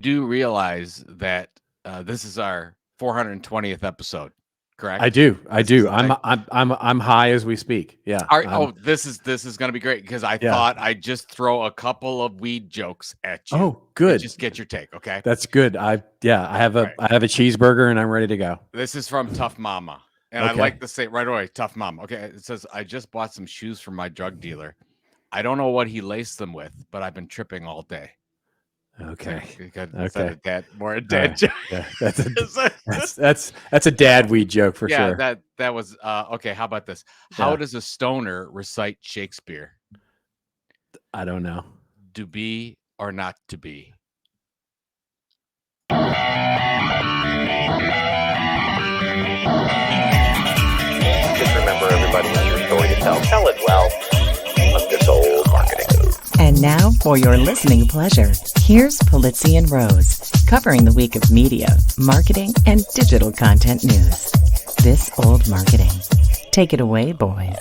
do realize that this is our 420th episode, correct? I do. I This is do. the thing. I'm high as we speak. Yeah. This is going to be great because I Yeah. thought I'd just throw a couple of weed jokes at you. Oh, good. Just get your take, okay? That's good. I have All right. a cheeseburger and I'm ready to go. This is from Tough Mama. And I Okay. like to say it right away, Tough Mama. Okay. It says, I just bought some shoes from my drug dealer. I don't know what he laced them with, but I've been tripping all day. Okay. Is that a dad, more a All dad right. joke? Yeah. That's a dad weed joke for Yeah, sure. that was okay. How about this? How Yeah. does a stoner recite Shakespeare? I don't know. To be or not to be? Just remember, everybody has your story to tell. Tell it well. Of this old marketing. And now, for your listening pleasure, here's Pulizzi and Rose, covering the week of media, marketing, and digital content news. This old marketing. Take it away, boys.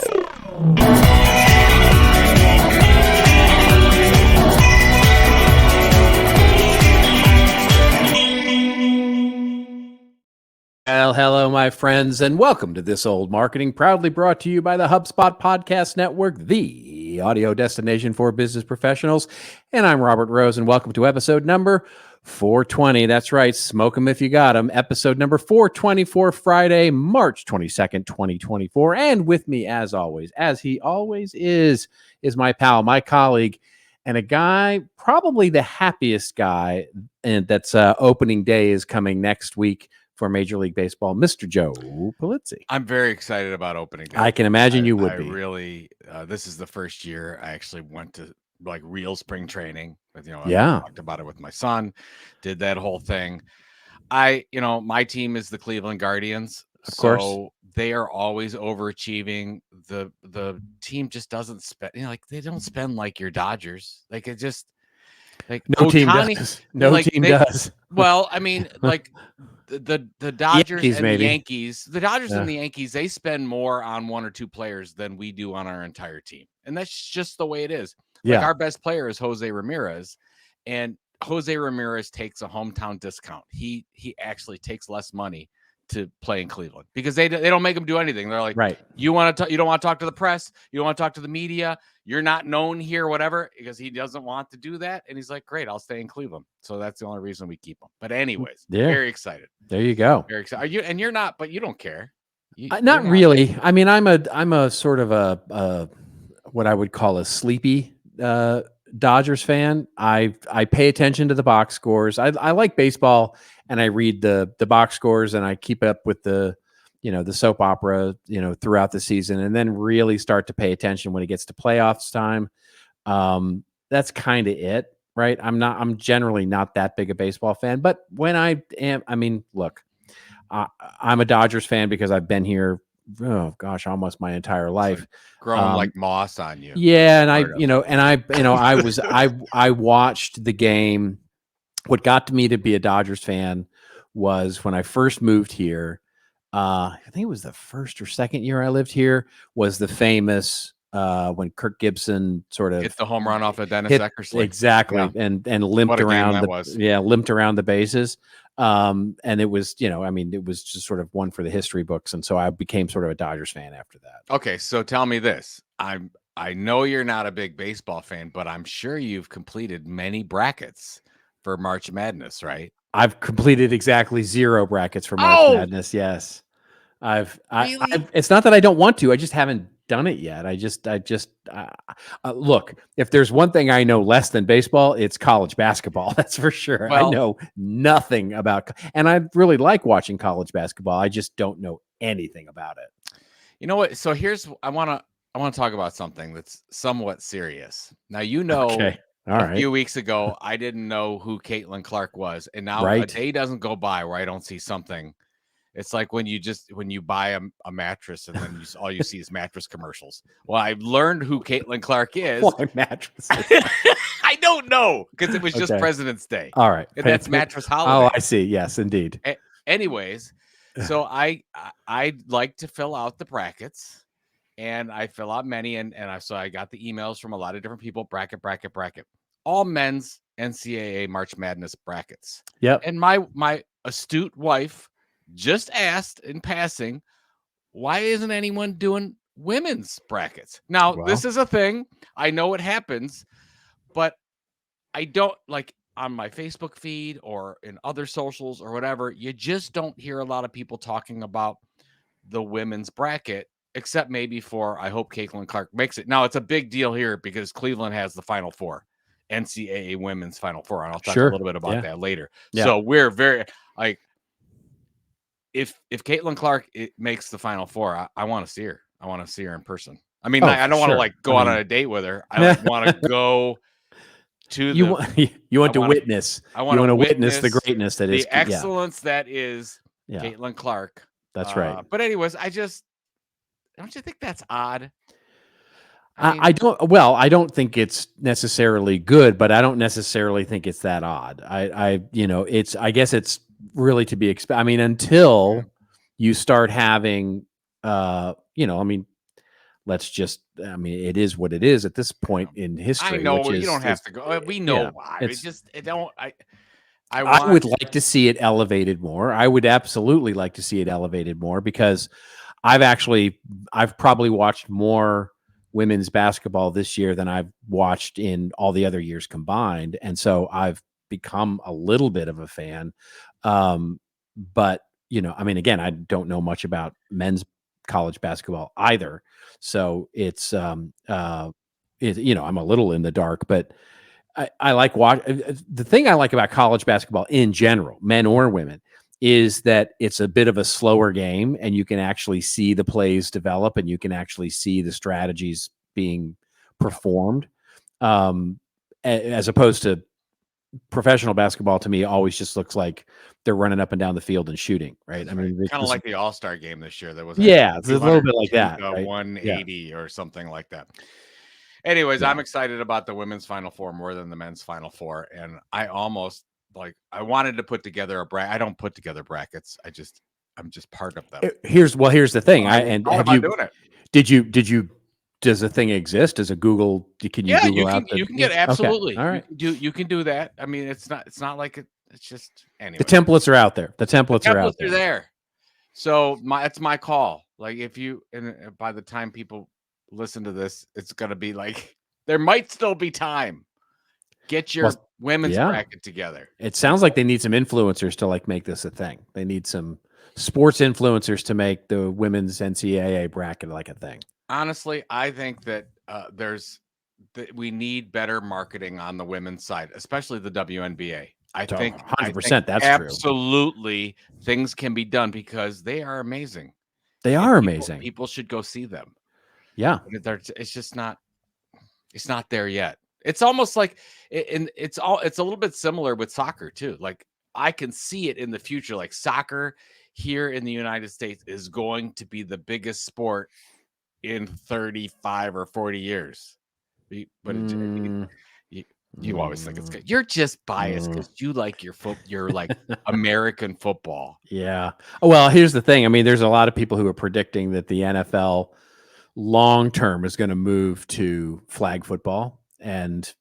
Well, hello, my friends, and welcome to This Old Marketing, proudly brought to you by the HubSpot Podcast Network, the audio destination for business professionals. And I'm Robert Rose, and welcome to episode number 420. That's right, smoke them if you got them. Episode number 420 for Friday, March 22nd, 2024. And with me, as always, as he always is my pal, my colleague, and a guy, probably the happiest guy, and that's opening day is coming next week for Major League Baseball, Mr. Joe Pulizzi. I'm very excited about opening day. I can imagine you would I be. really, this is the first year I actually went to like real spring training. With, I talked about it with my son, did that whole thing. My team is the Cleveland Guardians. Of course. They are always overachieving. The team just doesn't spend, they don't spend like your Dodgers. Like it just like no team does. No team does. Well, I mean, like the Dodgers Yankees, and maybe. the Yankees, and the Yankees, they spend more on one or two players than we do on our entire team. And that's just the way it is. Like our best player is Jose Ramirez, and Jose Ramirez takes a hometown discount. He actually takes less money to play in Cleveland because they don't make him do anything. They're like, right. You don't want to talk to the press. You don't want to talk to the media. You're not known here, whatever, because he doesn't want to do that. And he's like, great, I'll stay in Cleveland. So that's the only reason we keep him. But anyways, very excited. There you go. Very excited. You're not, but you don't care. Not really. I mean, I'm a sort of a what I would call a sleepy Dodgers fan. I pay attention to the box scores. I like baseball, and I read the box scores, and I keep up with the soap opera throughout the season, and then really start to pay attention when it gets to playoffs time. That's kind of it, right? I'm generally not that big a baseball fan, but when I am, I mean, look, I'm a Dodgers fan because I've been here, oh gosh, almost my entire life. Like growing like moss on you. Yeah, and I watched the game. What got me to be a Dodgers fan was when I first moved here. I think it was the first or second year I lived here, was the famous when Kirk Gibson sort of hit the home run off of Dennis Eckersley. Exactly. Yeah. And limped around limped around the bases. And it was, it was just sort of one for the history books. And so I became sort of a Dodgers fan after that. Okay. So tell me this. I know you're not a big baseball fan, but I'm sure you've completed many brackets for March Madness, right? I've completed exactly 0 brackets for March Madness. Yes. It's not that I don't want to, I just haven't done it yet. Look, if there's one thing I know less than baseball, it's college basketball. That's for sure. Well, I know nothing about, and I really like watching college basketball. I just don't know anything about it. You know what? So here's, I want to talk about something that's somewhat serious. Now, a few weeks ago, I didn't know who Caitlin Clark was. And now a day doesn't go by where I don't see something. It's like when you buy a mattress and then all you see is mattress commercials. Well, I've learned who Caitlin Clark is. Why mattresses? I don't know, because it was just President's Day. All right. And that's mattress holiday. Oh, I see. Yes, indeed. Anyways, so I like to fill out the brackets, and I fill out many, and so I got the emails from a lot of different people, bracket. All men's NCAA March Madness brackets. Yep. And my astute wife just asked in passing, why isn't anyone doing women's brackets? Now, this is a thing. I know it happens, but I don't like on my Facebook feed or in other socials or whatever. You just don't hear a lot of people talking about the women's bracket, except maybe for I hope Caitlin Clark makes it. Now, it's a big deal here because Cleveland has the Final Four, NCAA women's Final Four, and I'll talk a little bit about that later. Yeah. So we're very like, if Caitlin Clark makes the Final Four, I want to see her. I want to see her in person. I mean, I don't want to like go out on a date with her. I like, want to go to you want to witness. I want to witness the greatness that is the excellence that is Caitlin Clark. That's right. But anyways, don't you think that's odd? I don't think it's necessarily good, but I don't necessarily think it's that odd. I guess it's really to be expected. I mean, until you start having, it is what it is at this point in history. I know you don't have to go. We know why. I would like to see it elevated more. I would absolutely like to see it elevated more because I've probably watched more women's basketball this year than I've watched in all the other years combined. And so I've become a little bit of a fan. But, again, I don't know much about men's college basketball either. So it's, I'm a little in the dark, but I like the thing I like about college basketball in general, men or women, is that it's a bit of a slower game and you can actually see the plays develop and you can actually see the strategies being performed. As opposed to professional basketball, to me, always just looks like they're running up and down the field and shooting, right? I mean, kind of like the All-Star game this year. There was it's a little bit like that, right? 180 or something like that. Anyways, I'm excited about the women's Final Four more than the men's Final Four, and I almost I wanted to put together a bracket. I don't put together brackets. I'm just part of them. Here's the thing. Did you? Does the thing exist? Does a Google? Can you Google you can get absolutely. Okay. All right. You can do that. I mean, it's not like it's just anyway. The templates are out there. The templates are out there. Are there. So it's my call. Like and by the time people listen to this, it's gonna be like there might still be time. Get your women's bracket together. It sounds like they need some influencers to make this a thing. They need some sports influencers to make the women's NCAA bracket like a thing. Honestly, I think that we need better marketing on the women's side, especially the WNBA. I think 100% that's absolutely true. Things can be done because they are amazing. They are amazing. People should go see them. Yeah, it's just not. It's not there yet. It's almost like, it's a little bit similar with soccer too. Like I can see it in the future. Like soccer here in the United States is going to be the biggest sport in 35 or 40 years. But you always think it's good. You're just biased because you like your like American football. Yeah. Well, here's the thing. I mean, there's a lot of people who are predicting that the NFL long term is going to move to flag football, and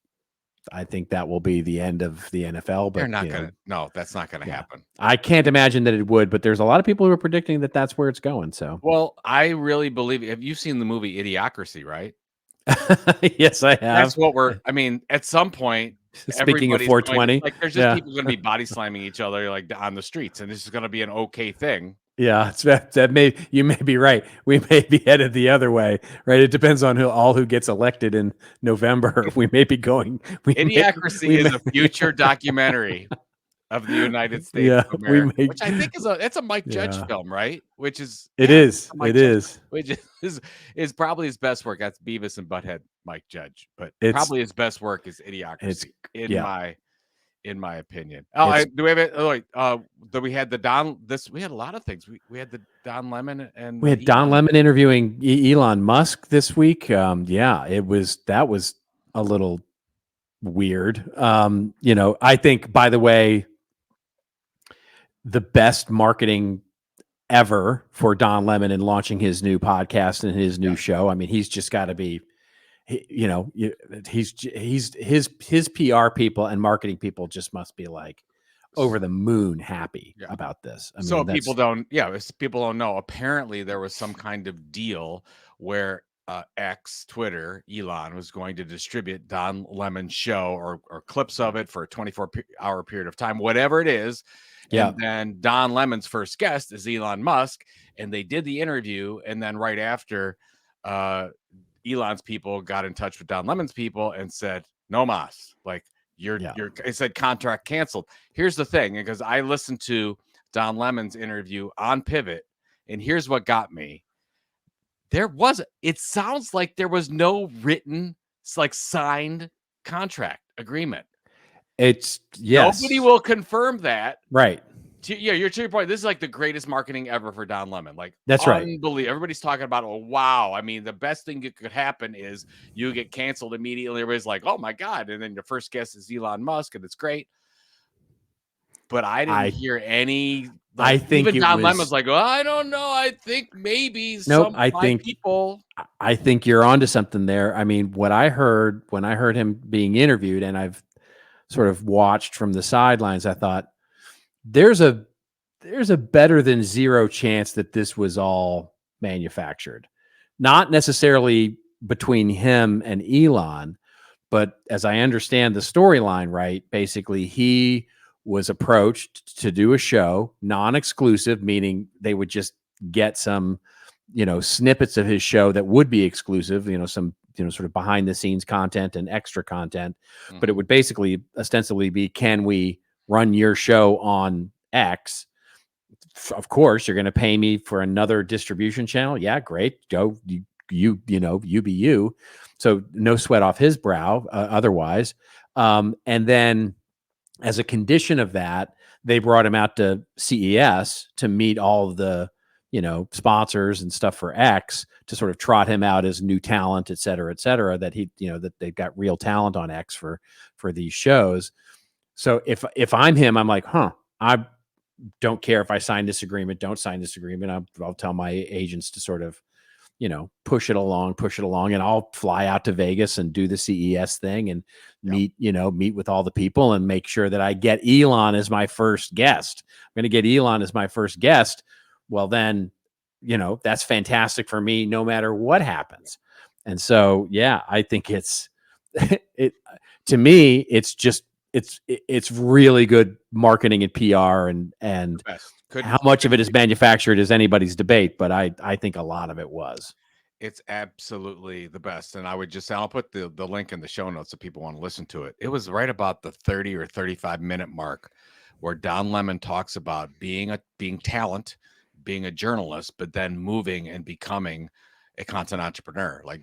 I think that will be the end of the NFL. But they're not going to. No, that's not going to happen. I can't imagine that it would, but there's a lot of people who are predicting that that's where it's going. So, well, I really believe. Have you seen the movie Idiocracy? Right. Yes, I have. That's what I mean, at some point, speaking of 420, there's just people going to be body slamming each other on the streets, and this is going to be an okay thing. Yeah, you may be right. We may be headed the other way, right? It depends on who gets elected in November. We may be going. Idiocracy is a future documentary of the United States of America, which I think it's a Mike Judge film, right? Which is which is probably his best work. That's Beavis and Butthead Mike Judge, but probably his best work is Idiocracy in my opinion. Do we have it? We had the Don. We had a lot of things. We had the Don Lemon and we had Don Lemon interviewing Elon Musk this week. That was a little weird. I think, by the way, the best marketing ever for Don Lemon in launching his new podcast and his new show. I mean, he's just got to be his PR people and marketing people just must be like over the moon happy about this. I mean, so people don't know. Apparently there was some kind of deal where Twitter, Elon was going to distribute Don Lemon's show or clips of it for a 24-hour period of time, whatever it is. Yeah. And then Don Lemon's first guest is Elon Musk, and they did the interview, and then right after, Elon's people got in touch with Don Lemon's people and said, "No mas, like it said contract canceled." Here's the thing, because I listened to Don Lemon's interview on Pivot, and here's what got me. It sounds like there was no written, like signed contract agreement. Nobody will confirm that. Right. You're to your point. This is like the greatest marketing ever for Don Lemon. Like, that's right. Unbelievable. Everybody's talking about, oh, wow. I mean, the best thing that could happen is you get canceled immediately. Everybody's like, oh my God. And then your first guest is Elon Musk, and it's great. But I didn't hear any. I think even Don Lemon's like, oh, I don't know. I think maybe people. I think you're onto something there. I mean, what I heard when I heard him being interviewed, and I've sort of watched from the sidelines, I thought, there's a better than zero chance that this was all manufactured. Not necessarily between him and Elon, but as I understand the storyline, right, basically he was approached to do a show, non-exclusive, meaning they would just get some, snippets of his show that would be exclusive, some, sort of behind the scenes content and extra content, but it would basically ostensibly be, can we run your show on X? Of course, you're going to pay me for another distribution channel. Yeah, great. Go, you be you. So no sweat off his brow otherwise. And then as a condition of that, they brought him out to CES to meet all of the, sponsors and stuff for X, to sort of trot him out as new talent, et cetera, that he, that they've got real talent on X for these shows. So if I'm him, I'm like, I don't care if I sign this agreement, don't sign this agreement. I'll tell my agents to sort of, push it along, and I'll fly out to Vegas and do the CES thing and meet with all the people and make sure that I get Elon as my first guest. I'm going to get Elon as my first guest. Well, then, that's fantastic for me, no matter what happens. And so, yeah, I think to me, it's really good marketing and PR, and how much of it is manufactured is anybody's debate, but I think a lot of it was. It's absolutely the best. And I'll put the link in the show notes if people want to listen to it. It was right about the 30 or 35 minute mark where Don Lemon talks about being talent, being a journalist, but then moving and becoming a content entrepreneur, like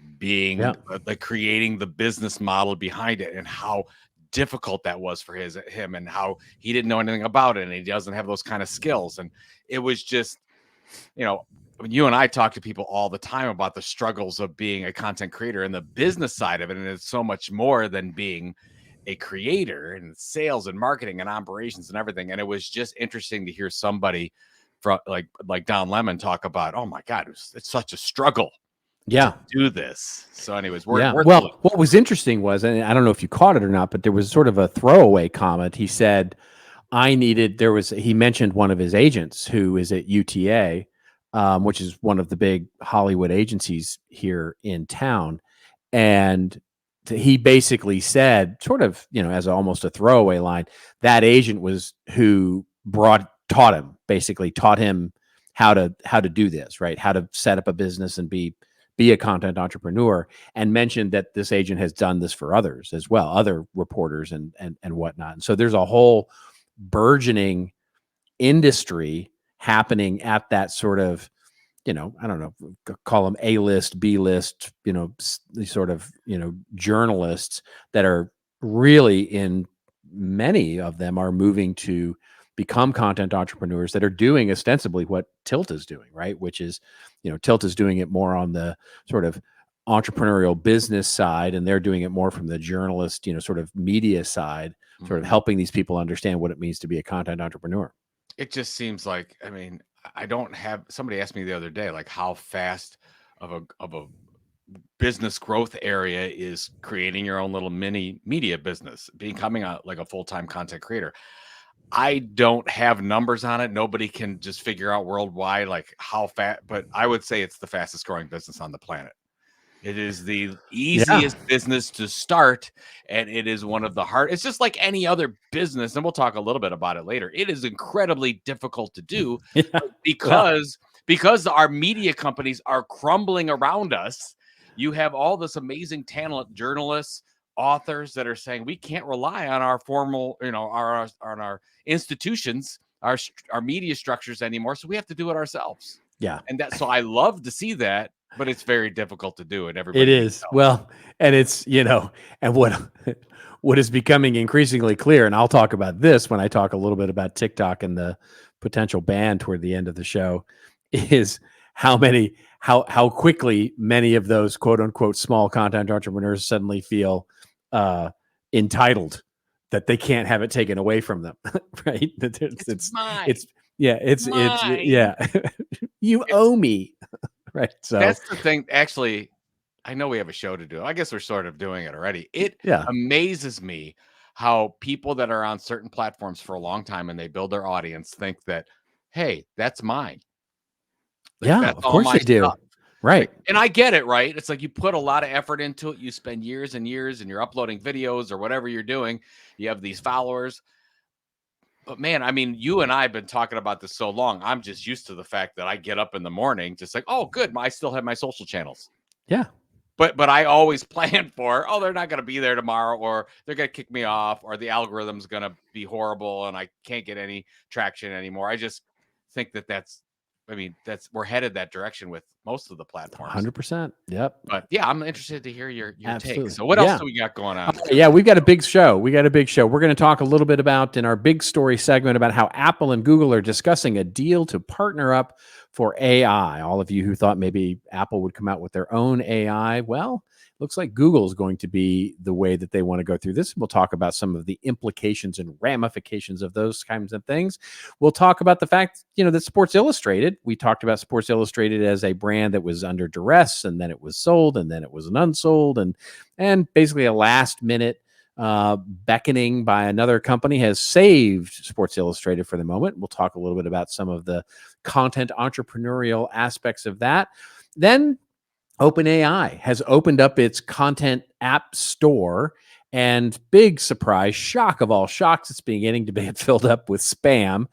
like creating the business model behind it, and how difficult that was for him, and how he didn't know anything about it, and he doesn't have those kind of skills. And it was just, you and I talk to people all the time about the struggles of being a content creator and the business side of it, and it's so much more than being a creator, and sales and marketing and operations and everything. And it was just interesting to hear somebody from like Don Lemon talk about, oh my God, it's such a struggle to do this. So anyways, what was interesting was, and I don't know if you caught it or not, but there was sort of a throwaway comment. He said, he mentioned one of his agents who is at UTA, which is one of the big Hollywood agencies here in town. And he basically said, sort of, as almost a throwaway line, that agent was who taught him how to do this, right? How to set up a business and be a content entrepreneur, and mentioned that this agent has done this for others as well, other reporters and whatnot. And so there's a whole burgeoning industry happening at that sort of, I don't know, call them A-list, B-list, these sort of, journalists that are really, many of them are moving to become content entrepreneurs that are doing ostensibly what Tilt is doing, right? Which is, Tilt is doing it more on the sort of entrepreneurial business side, and they're doing it more from the journalist, sort of media side, sort of helping these people understand what it means to be a content entrepreneur. It just seems like, somebody asked me the other day, like, how fast of a business growth area is creating your own little mini media business, becoming a full-time content creator. I don't have numbers on it. Nobody can just figure out worldwide like how fast, but I would say it's the fastest growing business on the planet. It is the easiest business to start, and it is one of the hard. It's just like any other business, and we'll talk a little bit about it later. It is incredibly difficult to do because our media companies are crumbling around us. You have all this amazing talent, journalists, authors that are saying we can't rely on our formal, our institutions, our media structures anymore, so we have to do it ourselves. Yeah, and so I love to see that. But it's very difficult to do it. Everybody, it is. Well, and it's, and what is becoming increasingly clear, and I'll talk about this when I talk a little bit about TikTok and the potential ban toward the end of the show, is how quickly many of those quote unquote small content entrepreneurs suddenly feel entitled that they can't have it taken away from them. Right? It's mine. It's you owe me. Right. So that's the thing. Actually, I know we have a show to do. I guess we're sort of doing it already. It amazes me how people that are on certain platforms for a long time and they build their audience think that, hey, that's mine. That's of course they do. Stuff. Right. And I get it, right? It's like you put a lot of effort into it. You spend years and years and you're uploading videos or whatever you're doing. You have these followers. But man, I mean, you and I have been talking about this so long. I'm just used to the fact that I get up in the morning, just like, oh, good, I still have my social channels. Yeah. But I always plan for, they're not going to be there tomorrow, or they're going to kick me off, or the algorithm's going to be horrible and I can't get any traction anymore. I just think we're headed that direction with most of the platforms. 100%. Yep. But yeah, I'm interested to hear your take. So what else do we got going on? Yeah, we've got a big show. We're going to talk a little bit about, in our big story segment, about how Apple and Google are discussing a deal to partner up for AI. All of you who thought maybe Apple would come out with their own AI, well, looks like Google is going to be the way that they want to go through this. We'll talk about some of the implications and ramifications of those kinds of things. We'll talk about the fact, that Sports Illustrated, we talked about Sports Illustrated as a brand that was under duress, and then it was sold, and then it was unsold, and basically a last minute beckoning by another company has saved Sports Illustrated for the moment. We'll talk a little bit about some of the content entrepreneurial aspects of that. Then OpenAI has opened up its content app store, and big surprise, shock of all shocks, it's beginning to be filled up with spam.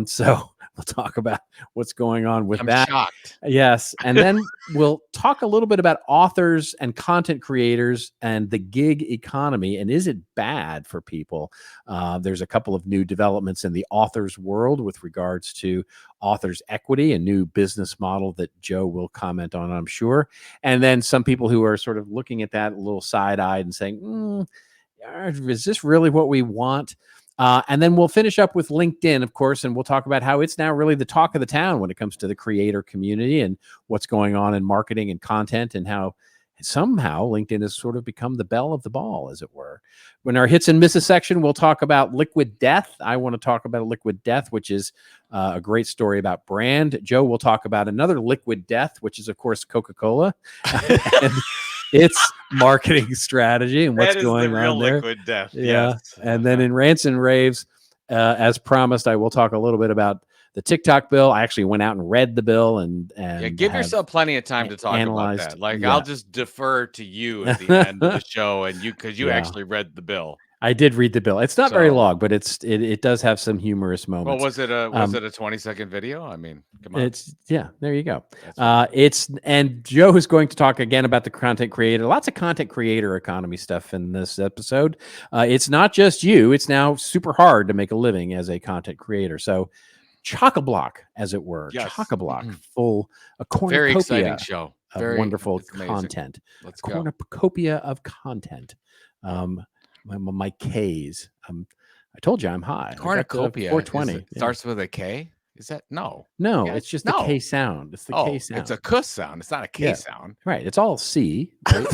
So we'll talk about what's going on with that. I'm shocked. Yes. And then we'll talk a little bit about authors and content creators and the gig economy. And is it bad for people? There's a couple of new developments in the authors world with regards to authors equity, a new business model that Joe will comment on, I'm sure. And then some people who are sort of looking at that a little side-eyed and saying, is this really what we want? And then we'll finish up with LinkedIn, of course, and we'll talk about how it's now really the talk of the town when it comes to the creator community and what's going on in marketing and content, and how somehow LinkedIn has sort of become the belle of the ball, as it were. When our hits and misses section, we'll talk about Liquid Death. I want to talk about Liquid Death, which is a great story about brand. Joe will talk about another Liquid Death, which is, of course, Coca-Cola. And its marketing strategy and what's going on there. Liquid Death. Yeah. Yes. And then in Rants and Raves, as promised, I will talk a little bit about the TikTok bill. I actually went out and read the bill and give yourself plenty of time to talk about that. Like, I'll just defer to you at the end of the show, and because you actually read the bill. I did read the bill. It's not very long, but it does have some humorous moments. Well, was it a 20-second video? I mean, come on. There you go. And Joe is going to talk again about the content creator. Lots of content creator economy stuff in this episode. It's not just you. It's now super hard to make a living as a content creator. So chock-a-block, as it were. Yes. Chock-a-block, a cornucopia. Very exciting show. Very wonderful content. Let's go. Cornucopia of content. My K's. I told you I'm high. Cornucopia. 420. Starts with a K. Is that no? Yeah, It's just the K sound. It's the K sound. It's a K sound. It's not a K sound. Right. It's all C. Right?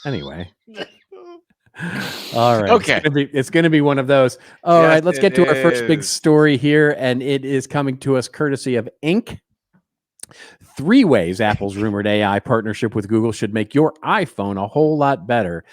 Anyway. All right. Okay. It's going to be one of those. All right. Let's get to our first big story here, and it is coming to us courtesy of Inc. 3 ways Apple's rumored AI partnership with Google should make your iPhone a whole lot better.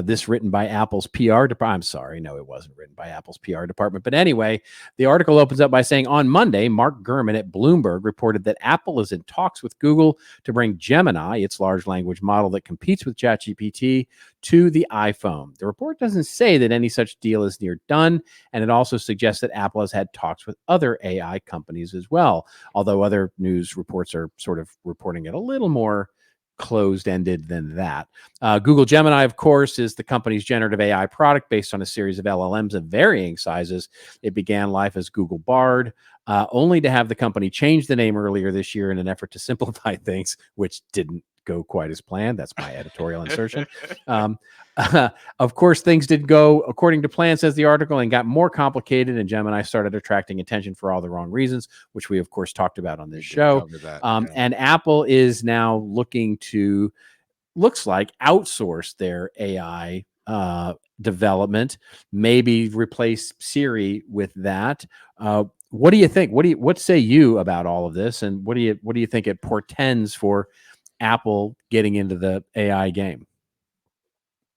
This written by Apple's PR department. I'm sorry, no, it wasn't written by Apple's PR department. But anyway, the article opens up by saying, on Monday, Mark Gurman at Bloomberg reported that Apple is in talks with Google to bring Gemini, its large language model that competes with ChatGPT, to the iPhone. The report doesn't say that any such deal is near done, and it also suggests that Apple has had talks with other AI companies as well, although other news reports are sort of reporting it a little more closed-ended than that. Google Gemini, of course, is the company's generative AI product based on a series of LLMs of varying sizes. It began life as Google Bard, only to have the company change the name earlier this year in an effort to simplify things, which didn't go quite as planned. That's my editorial insertion. Of course, things did go according to plan, says the article, and got more complicated, and Gemini started attracting attention for all the wrong reasons, which we, of course, talked about on this show. And Apple is now looking to, looks like, outsource their AI development, maybe replace Siri with that. What do you think? What say you about all of this? And what do you think it portends for Apple getting into the AI game?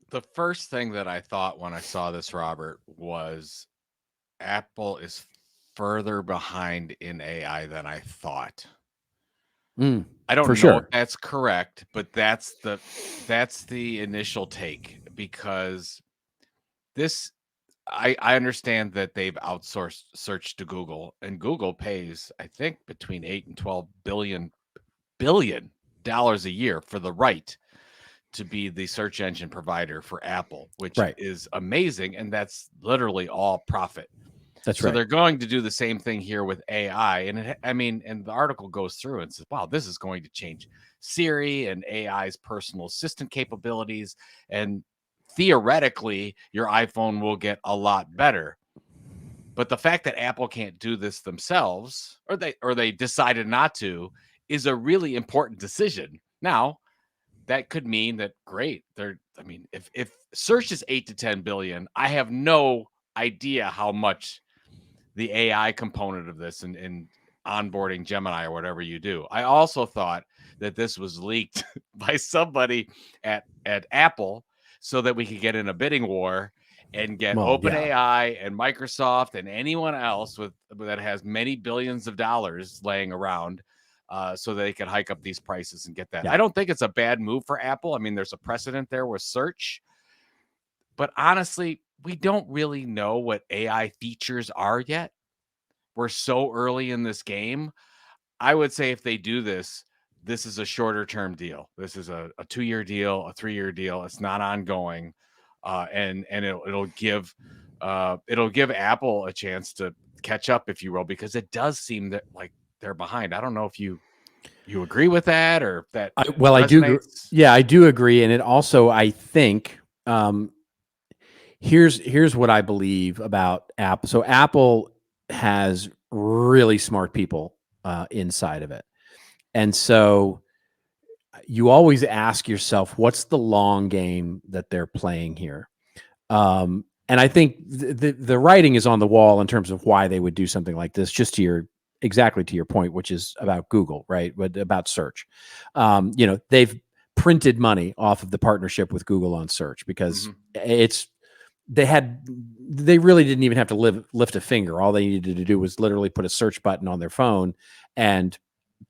The first thing that I thought when I saw this, Robert, was Apple is further behind in AI than I thought. I don't know if that's correct, but that's the initial take, because this, I understand that they've outsourced search to Google, and Google pays, I think, between $8 and $12 billion a year for the right to be the search engine provider for Apple, which is amazing, and that's literally all profit. That's right. So they're going to do the same thing here with AI, and and the article goes through and says, "Wow, this is going to change Siri and AI's personal assistant capabilities, and theoretically, your iPhone will get a lot better." But the fact that Apple can't do this themselves, or they decided not to, is a really important decision. Now, that could mean that if search is 8 to 10 billion, I have no idea how much the AI component of this and onboarding Gemini or whatever you do. I also thought that this was leaked by somebody at Apple so that we could get in a bidding war and get OpenAI and Microsoft and anyone else that has many billions of dollars laying around, so they could hike up these prices and get that. I don't think it's a bad move for Apple. I mean, there's a precedent there with search, but honestly, we don't really know what AI features are yet. We're so early in this game. I would say if they do this, this is a shorter term deal. This is a 2-year deal, a 3-year deal. It's not ongoing, and it'll give Apple a chance to catch up, if you will, because it does seem that like they're behind. I don't know if you agree with that, or if that. I do. Yeah, I do agree, and it also, I think, here's what I believe about Apple. So Apple has really smart people inside of it, and so you always ask yourself, what's the long game that they're playing here? And I think the writing is on the wall in terms of why they would do something like this. Just exactly to your point, which is about Google, right? But about search. They've printed money off of the partnership with Google on search, because they really didn't even have to lift a finger. All they needed to do was literally put a search button on their phone and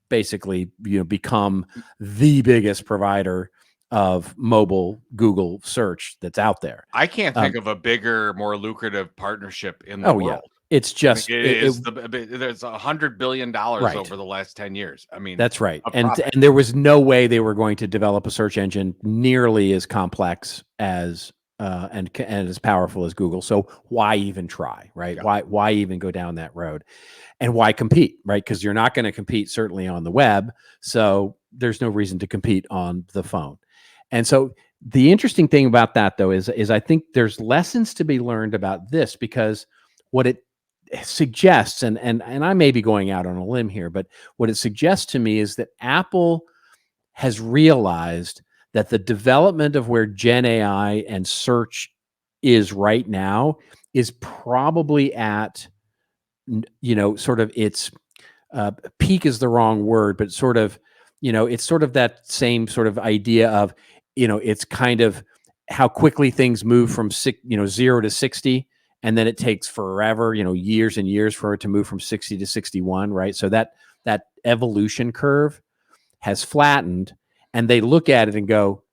basically, become the biggest provider of mobile Google search that's out there. I can't think of a bigger, more lucrative partnership in the world. Yeah. It's just there's $100 billion over the last 10 years. I mean, that's right. And there was no way they were going to develop a search engine nearly as complex as and as powerful as Google. So why even try, right? Yeah. Why even go down that road? And why compete, right? Because you're not going to compete certainly on the web. So there's no reason to compete on the phone. And so the interesting thing about that, though, is I think there's lessons to be learned about this, because what it suggests, and I may be going out on a limb here, but what it suggests to me is that Apple has realized that the development of where Gen AI and search is right now is probably at, sort of its peak is the wrong word, but sort of it's sort of that same sort of idea of, it's kind of how quickly things move from 0 to 60, and then it takes forever, years and years for it to move from 60 to 61, right? So that evolution curve has flattened, and they look at it and go,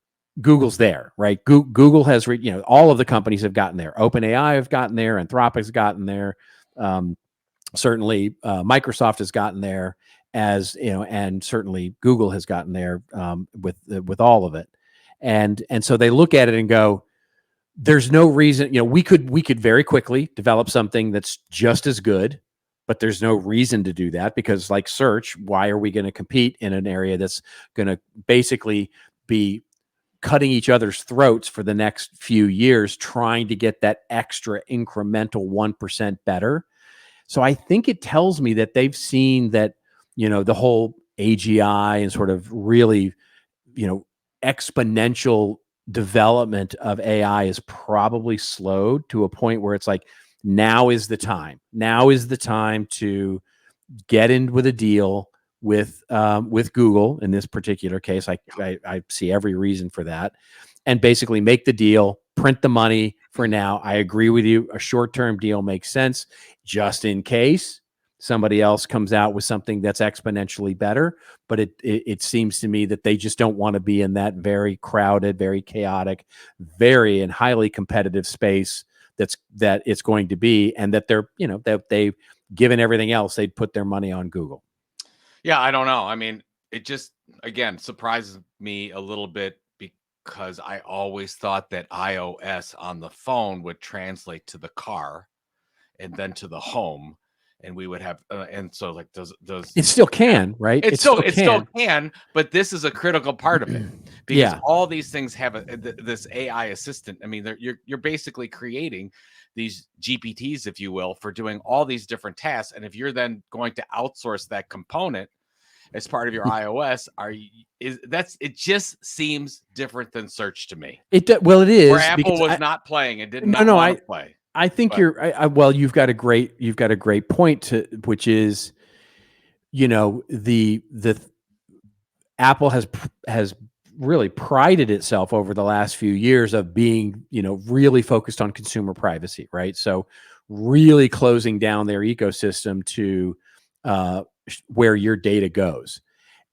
Google's there, right? Google has, all of the companies have gotten there. OpenAI have gotten there. Anthropic's gotten there. Certainly, Microsoft has gotten there, and certainly Google has gotten there with all of it. And so they look at it and go, there's no reason, we could very quickly develop something that's just as good, but there's no reason to do that, because like search, why are we going to compete in an area that's going to basically be cutting each other's throats for the next few years, trying to get that extra incremental 1% better? So I think it tells me that they've seen that, the whole AGI and sort of really, exponential development of AI is probably slowed to a point where it's like, now is the time. Now is the time to get in with a deal with Google in this particular case. I see every reason for that, and basically make the deal, print the money for now. I agree with you. A short-term deal makes sense, just in case somebody else comes out with something that's exponentially better. But it seems to me that they just don't want to be in that very crowded, very chaotic, very and highly competitive space that it's going to be, and that they're, that they've given everything else, they'd put their money on Google. Yeah, I don't know. I mean, it just, again, surprises me a little bit, because I always thought that iOS on the phone would translate to the car and then to the home, and we would have and so like those it still can, right? It still can, but this is a critical part of it, because all these things have this AI assistant. I mean, you're basically creating these GPTs, if you will, for doing all these different tasks. And if you're then going to outsource that component as part of your iOS, it just seems different than search to me. Well, it is, where Apple was not playing and didn't want to play. I think well, you've got a great point which is, the Apple has really prided itself over the last few years of being, really focused on consumer privacy, right? So really closing down their ecosystem to where your data goes.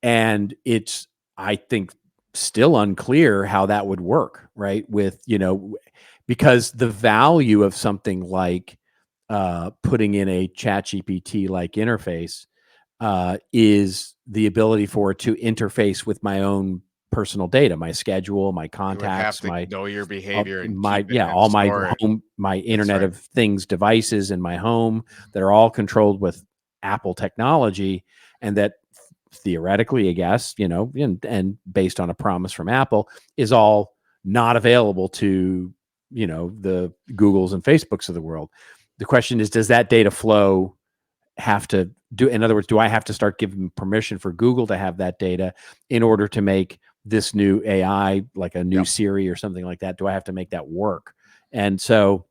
And it's, I think, still unclear how that would work, right? With, because the value of something like putting in a ChatGPT like interface is the ability for it to interface with my own personal data, my schedule, my contacts, my know your behavior, and all my home, my Internet of Things devices in my home that are all controlled with Apple technology, and that theoretically, I guess, and based on a promise from Apple, is all not available to, the Googles and Facebooks of the world. The question is, does that data flow have to do, in other words, do I have to start giving permission for Google to have that data in order to make this new AI, like a new Siri or something like that? Do I have to make that work? And so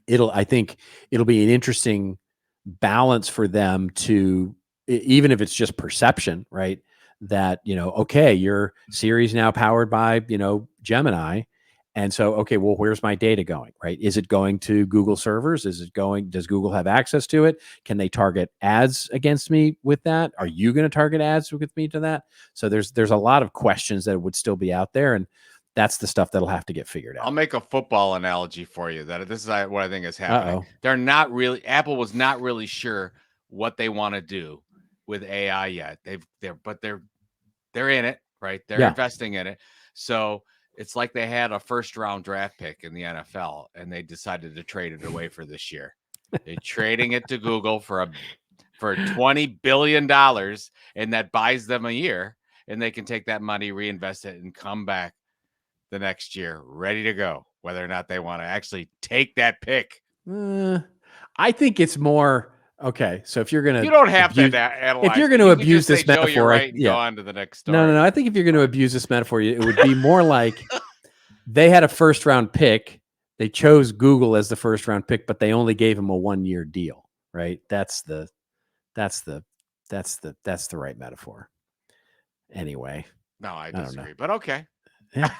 I think it'll be an interesting balance for them to, even if it's just perception, right? That, okay, your Siri's now powered by, Gemini. And so, okay, well, where's my data going, right? Is it going to Google servers? Does Google have access to it? Can they target ads against me with that? Are you going to target ads with me to that? So there's a lot of questions that would still be out there. And that's the stuff that'll have to get figured out. I'll make a football analogy for you. That this is what I think is happening. They're not really, Apple was not really sure what they want to do with AI yet. They're in it, right? They're investing in it. So it's like they had a first-round draft pick in the NFL, and they decided to trade it away for this year. They're trading it to Google for $20 billion, and that buys them a year, and they can take that money, reinvest it, and come back the next year ready to go, whether or not they want to actually take that pick. I think it's more... Okay, so if you're going to... You don't have to analyze. If you're going to abuse this metaphor... Joe, you're right, and go on to the next story. No. I think if you're going to abuse this metaphor, it would be more like they had a first-round pick. They chose Google as the first-round pick, but they only gave him a 1-year deal, right? That's the right metaphor. Anyway. No, I disagree, but okay. Yeah.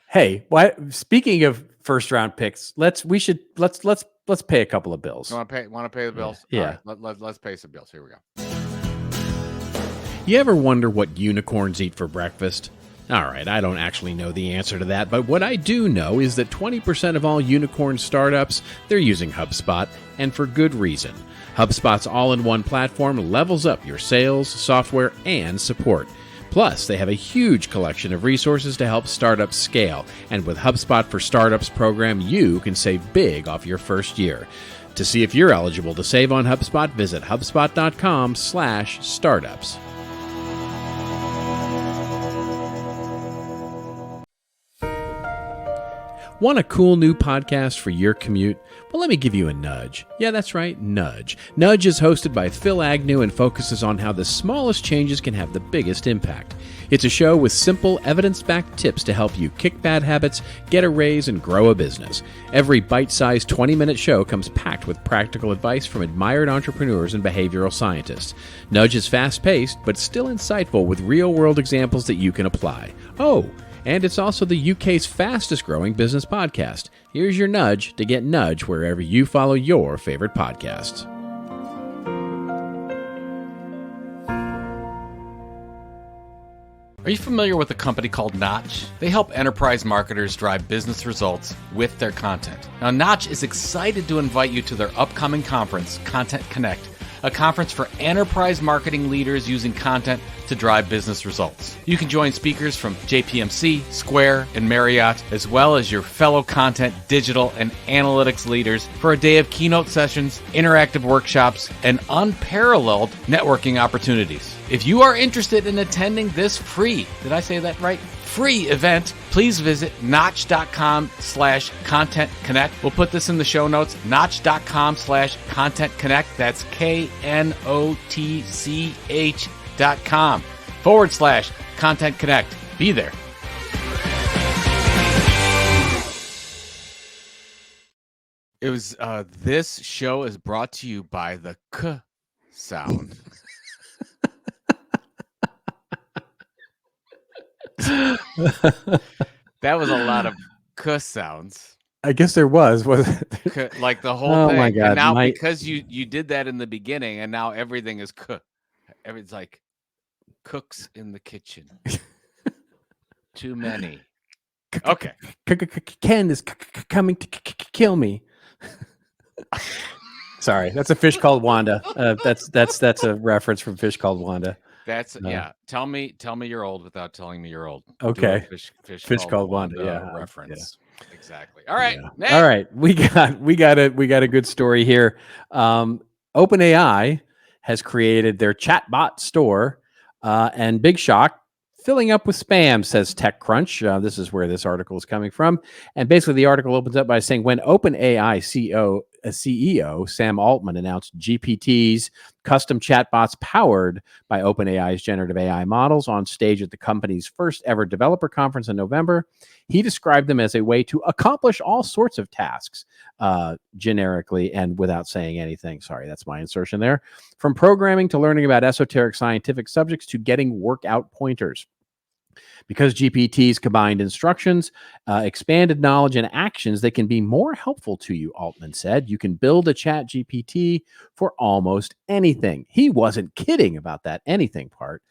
Hey, speaking of first round picks, let's pay a couple of bills. Want to pay the bills? Yeah. All right, let's pay some bills. Here we go. You ever wonder what unicorns eat for breakfast? All right, I don't actually know the answer to that, but what I do know is that 20% of all unicorn startups, they're using HubSpot, and for good reason. HubSpot's all-in-one platform levels up your sales, software, and support. Plus, they have a huge collection of resources to help startups scale, and with HubSpot for Startups program, you can save big off your first year. To see if you're eligible to save on HubSpot, visit HubSpot.com/startups. Want a cool new podcast for your commute? Well, let me give you a nudge. Yeah, that's right, Nudge. Nudge is hosted by Phil Agnew and focuses on how the smallest changes can have the biggest impact. It's a show with simple, evidence-backed tips to help you kick bad habits, get a raise, and grow a business. Every bite-sized 20-minute show comes packed with practical advice from admired entrepreneurs and behavioral scientists. Nudge is fast-paced, but still insightful with real-world examples that you can apply. Oh, and it's also the UK's fastest growing business podcast. Here's your nudge to get Nudge wherever you follow your favorite podcasts. Are you familiar with a company called Notch? They help enterprise marketers drive business results with their content. Now, Notch is excited to invite you to their upcoming conference, Content Connect, a conference for enterprise marketing leaders using content to drive business results. You can join speakers from JPMC, Square, and Marriott, as well as your fellow content, digital, and analytics leaders for a day of keynote sessions, interactive workshops, and unparalleled networking opportunities. If you are interested in attending this free, did I say that right? Free event, please visit notch.com/content connect. We'll put this in the show notes, notch.com/content connect. That's KNOTCH.com/content connect. Be there. It was, this show is brought to you by the K sound. That was a lot of cuss sounds. I guess there was like the whole thing. My God. And now because you did that in the beginning, and now everything is cook. Everything's like cooks in the kitchen. Too many. Okay. Ken is coming to kill me. Sorry, that's a fish called Wanda. That's a reference from Fish Called Wanda. That's yeah. Tell me you're old without telling me you're old. Okay. Fish called Wanda. Yeah. Reference. Yeah. Exactly. All right. Yeah. All right. We got a good story here. OpenAI has created their Chatbot store, and big shock, filling up with spam, says TechCrunch. This is where this article is coming from. And basically the article opens up by saying, when OpenAI CEO Sam Altman announced GPTs, custom chatbots powered by OpenAI's generative AI models, on stage at the company's first ever developer conference in November, he described them as a way to accomplish all sorts of tasks, generically and without saying anything. Sorry, that's my insertion there. From programming to learning about esoteric scientific subjects to getting workout pointers. Because GPTs combined instructions, expanded knowledge, and actions, they can be more helpful to you, Altman said. You can build a chat GPT for almost anything. He wasn't kidding about that anything part.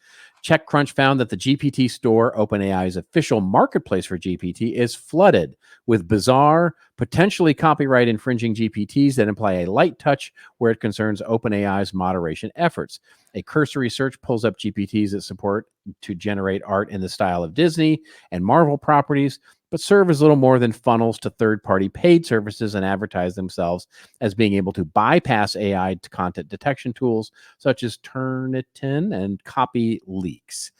TechCrunch found that the GPT store, OpenAI's official marketplace for GPT, is flooded with bizarre, potentially copyright infringing GPTs that imply a light touch where it concerns OpenAI's moderation efforts. A cursory search pulls up GPTs that support to generate art in the style of Disney and Marvel properties, but serve as little more than funnels to third-party paid services and advertise themselves as being able to bypass AI content detection tools such as Turnitin and copy leaks.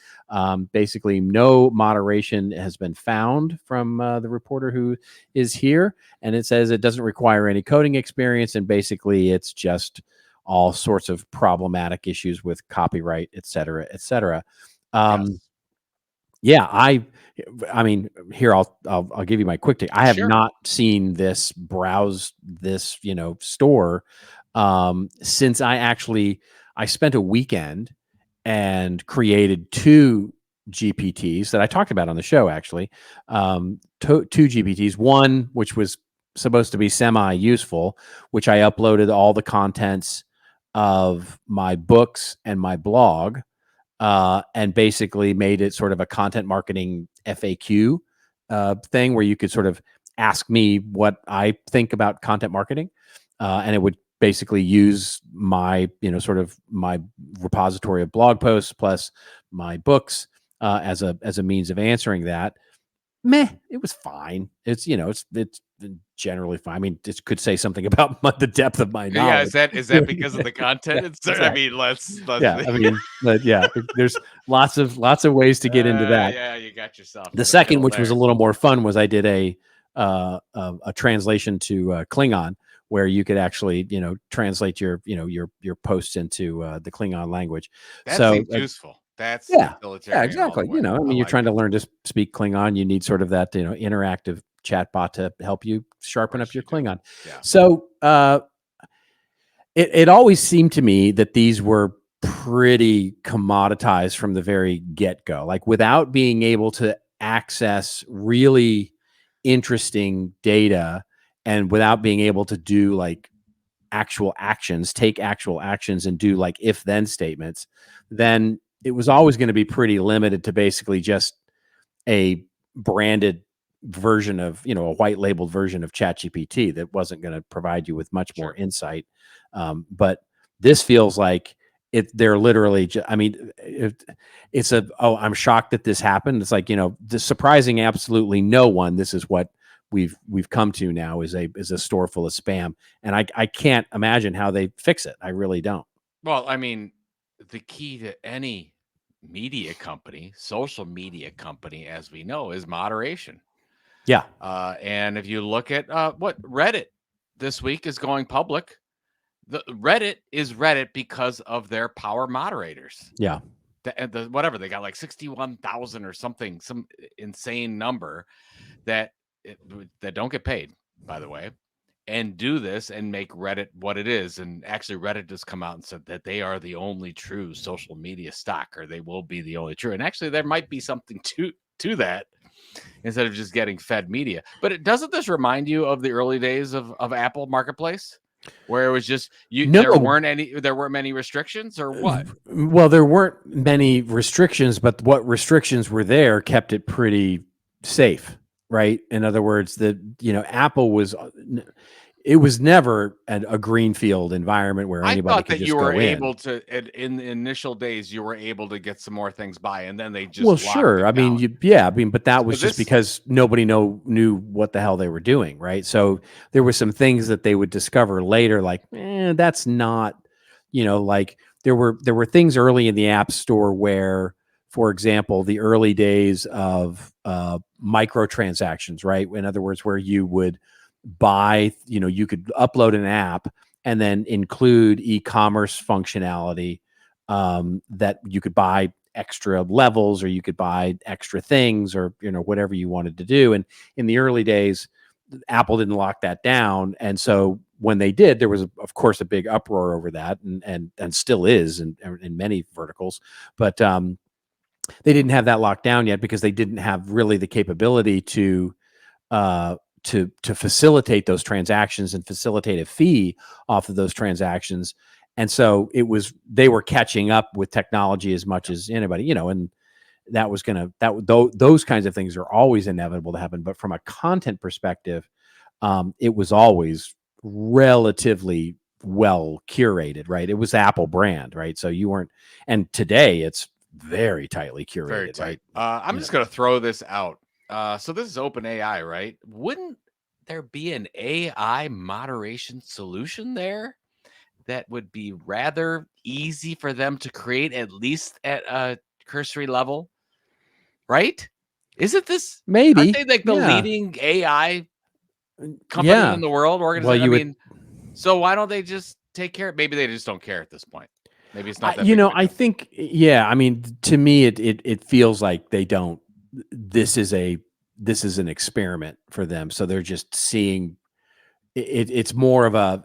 Basically, no moderation has been found from the reporter who is here, and it says it doesn't require any coding experience, and basically it's just all sorts of problematic issues with copyright, et cetera, et cetera. Yes. Yeah, I mean, here I'll give you my quick take. I have not seen this, browse this, store since I spent a weekend and created two GPTs that I talked about on the show, actually. Two GPTs, one which was supposed to be semi-useful, which I uploaded all the contents of my books and my blog, and basically made it sort of a content marketing FAQ thing where you could sort of ask me what I think about content marketing, and it would basically use my, sort of my repository of blog posts plus my books as a means of answering that. It was fine. It's generally fine. I mean, it could say something about the depth of my knowledge. Yeah, is that because of the content? Exactly. I mean, let's yeah. I mean, but yeah, there's lots of ways to get into that. Yeah, you got yourself. The second, which was a little more fun, was I did a translation to Klingon, where you could actually, translate your posts into the Klingon language. That seems useful. That's exactly. I mean, you're trying to learn to speak Klingon. You need sort of that, interactive chatbot to help you sharpen up your Klingon. Yeah. So it always seemed to me that these were pretty commoditized from the very get-go, like without being able to access really interesting data and without being able to do like take actual actions and do like if-then statements, then it was always going to be pretty limited to basically just a branded version of, a white labeled version of ChatGPT that wasn't going to provide you with much more insight. But this feels like they're literally, I mean, it's I'm shocked that this happened. It's like, surprising absolutely no one. This is what we've come to now is a store full of spam. And I can't imagine how they fix it. I really don't. Well, I mean, the key to any media company, social media company, as we know, is moderation. Yeah. And if you look at what Reddit this week is going public, the Reddit is Reddit because of their power moderators. Yeah. Whatever, they got like 61,000 or something, some insane number that don't get paid, by the way, and do this and make Reddit what it is. And actually, Reddit has come out and said that they are the only true social media stock, or they will be the only true. And actually, there might be something to that instead of just getting fed media. But doesn't this remind you of the early days of Apple Marketplace, where it was just there weren't many restrictions, or what? Well, there weren't many restrictions, but what restrictions were there kept it pretty safe. Right. In other words, Apple it was never a greenfield environment where anybody could just go in. I thought that you were able to, in the initial days, you were able to get some more things by, and then they just locked it down. But that was just because nobody knew what the hell they were doing. Right. So there were some things that they would discover later, like, that's not, like there were things early in the App Store where, for example, the early days of microtransactions, right? In other words, where you would buy, you could upload an app and then include e-commerce functionality that you could buy extra levels, or you could buy extra things, or whatever you wanted to do. And in the early days, Apple didn't lock that down, and so when they did, there was of course a big uproar over that, and still is in many verticals, but they didn't have that locked down yet because they didn't have really the capability to facilitate those transactions and facilitate a fee off of those transactions. And so they were catching up with technology as much as anybody, and that was those kinds of things are always inevitable to happen. But from a content perspective, it was always relatively well curated, right? It was Apple brand, right? So you weren't, and today it's very tightly curated. Very tight. Right? I'm just going to throw this out. So this is OpenAI, right? Wouldn't there be an AI moderation solution there that would be rather easy for them to create, at least at a cursory level, right? Isn't this maybe? Aren't they like the leading AI company in the world? Organization. So why don't they just take care? Maybe they just don't care at this point. Maybe it's not that I think, I mean, to me, it feels like they don't, this is an experiment for them. So they're just seeing it's more of a,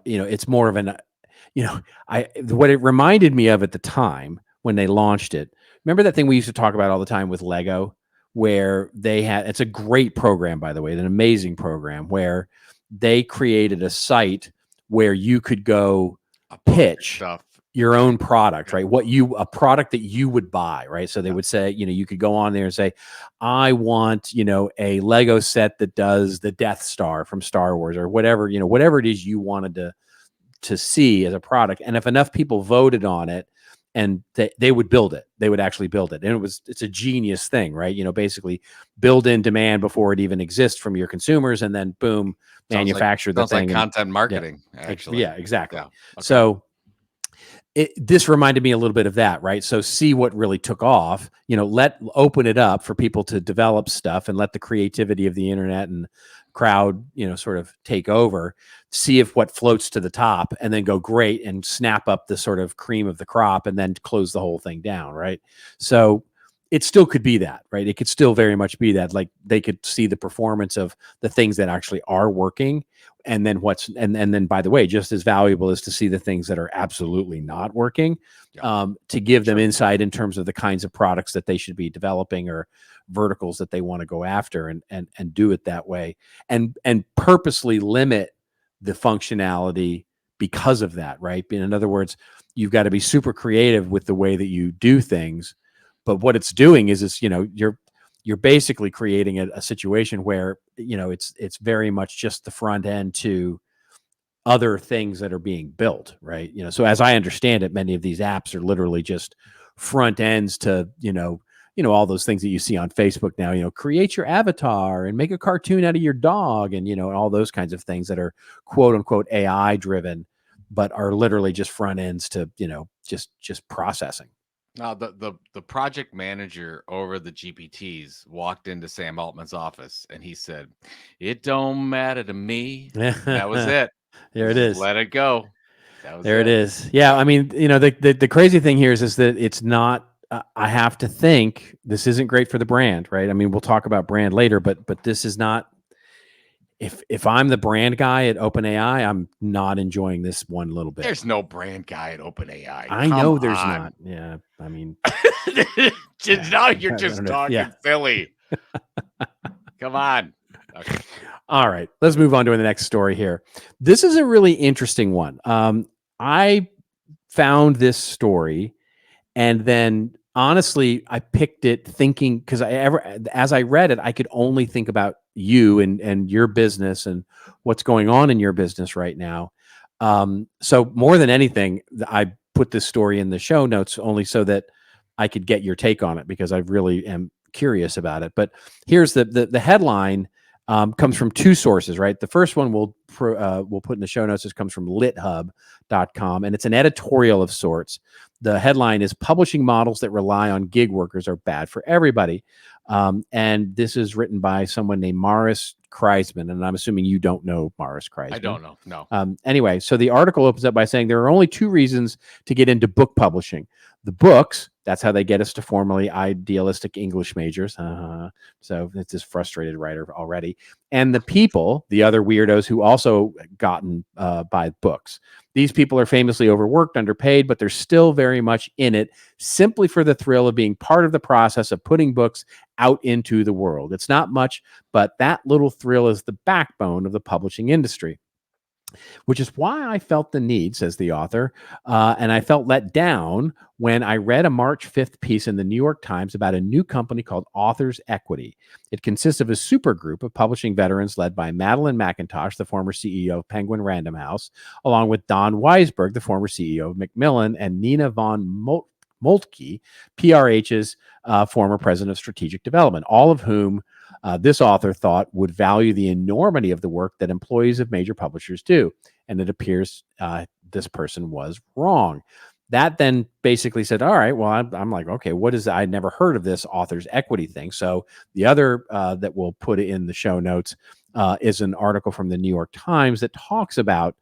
what it reminded me of at the time when they launched it. Remember that thing we used to talk about all the time with Lego, where they had, it's a great program, by the way, an amazing program, where they created a site where you could go pitch your own product, right? A product that you would buy, right? So they would say, you could go on there and say, I want, a Lego set that does the Death Star from Star Wars, or whatever, whatever it is you wanted to see as a product. And if enough people voted on it, and they would build it, they would actually build it. And it's a genius thing, right? Basically build in demand before it even exists from your consumers, and then boom, manufacture the thing. Like content marketing, actually. Yeah, exactly. Yeah. Okay. So this reminded me a little bit of that, right? So see what really took off, open it up for people to develop stuff, and let the creativity of the internet and crowd, sort of take over, see if what floats to the top, and then go great and snap up the sort of cream of the crop, and then close the whole thing down, right? So it still could be that, right? It could still very much be that, like they could see the performance of the things that actually are working, and then and then, by the way, just as valuable is to see the things that are absolutely not working, to give them insight in terms of the kinds of products that they should be developing, or verticals that they want to go after, and do it that way, and purposely limit the functionality because of that, right? In other words, you've got to be super creative with the way that you do things. But what it's doing is you're basically creating a situation where, it's very much just the front end to other things that are being built, right? So as I understand it, many of these apps are literally just front ends to, all those things that you see on Facebook now, create your avatar and make a cartoon out of your dog, and, all those kinds of things that are quote unquote AI driven, but are literally just front ends to, just processing. Now, the project manager over the GPTs walked into Sam Altman's office, and he said, "It don't matter to me." That was it. There it is. Let it go. That was there it is. Yeah, I mean, the crazy thing here is that it's not. I have to think this isn't great for the brand, right? I mean, we'll talk about brand later, but this is not. If I'm the brand guy at OpenAI, I'm not enjoying this one little bit. There's no brand guy at OpenAI. I know there's not. Yeah, I mean, now you're just talking silly. Come on. Okay. All right, let's move on to the next story here. This is a really interesting one. I found this story, and then honestly, I picked it thinking, because as I read it, I could only think about you and your business and what's going on in your business right now. So more than anything, I put this story in the show notes only so that I could get your take on it, because I really am curious about it. But here's the headline. Comes from two sources, right? The first one we'll put in the show notes. This comes from lithub.com, and it's an editorial of sorts. The headline is "Publishing Models That Rely on Gig Workers Are Bad for Everybody." And this is written by someone named Morris Kreisman, and I'm assuming you don't know Morris Kreisman. I don't know, no. Anyway, so the article opens up by saying there are only two reasons to get into book publishing. The books, that's how they get us to formerly idealistic English majors. So it's this frustrated writer already. And the people, the other weirdos who also gotten by books. These people are famously overworked, underpaid, but they're still very much in it, simply for the thrill of being part of the process of putting books out into the world. It's not much, but that little thrill is the backbone of the publishing industry. Which is why I felt the need, says the author, and I felt let down when I read a March 5th piece in the New York Times about a new company called Authors Equity. It consists of a super group of publishing veterans led by Madeline McIntosh, the former CEO of Penguin Random House, along with Don Weisberg, the former CEO of Macmillan, and Nina von Moltke, PRH's former president of strategic development, all of whom this author thought would value the enormity of the work that employees of major publishers do. And it appears this person was wrong. That then basically said, all right, well, I'm like, okay, what is that? I'd never heard of this Authors Equity thing. So the other that we'll put in the show notes is an article from the New York Times that talks about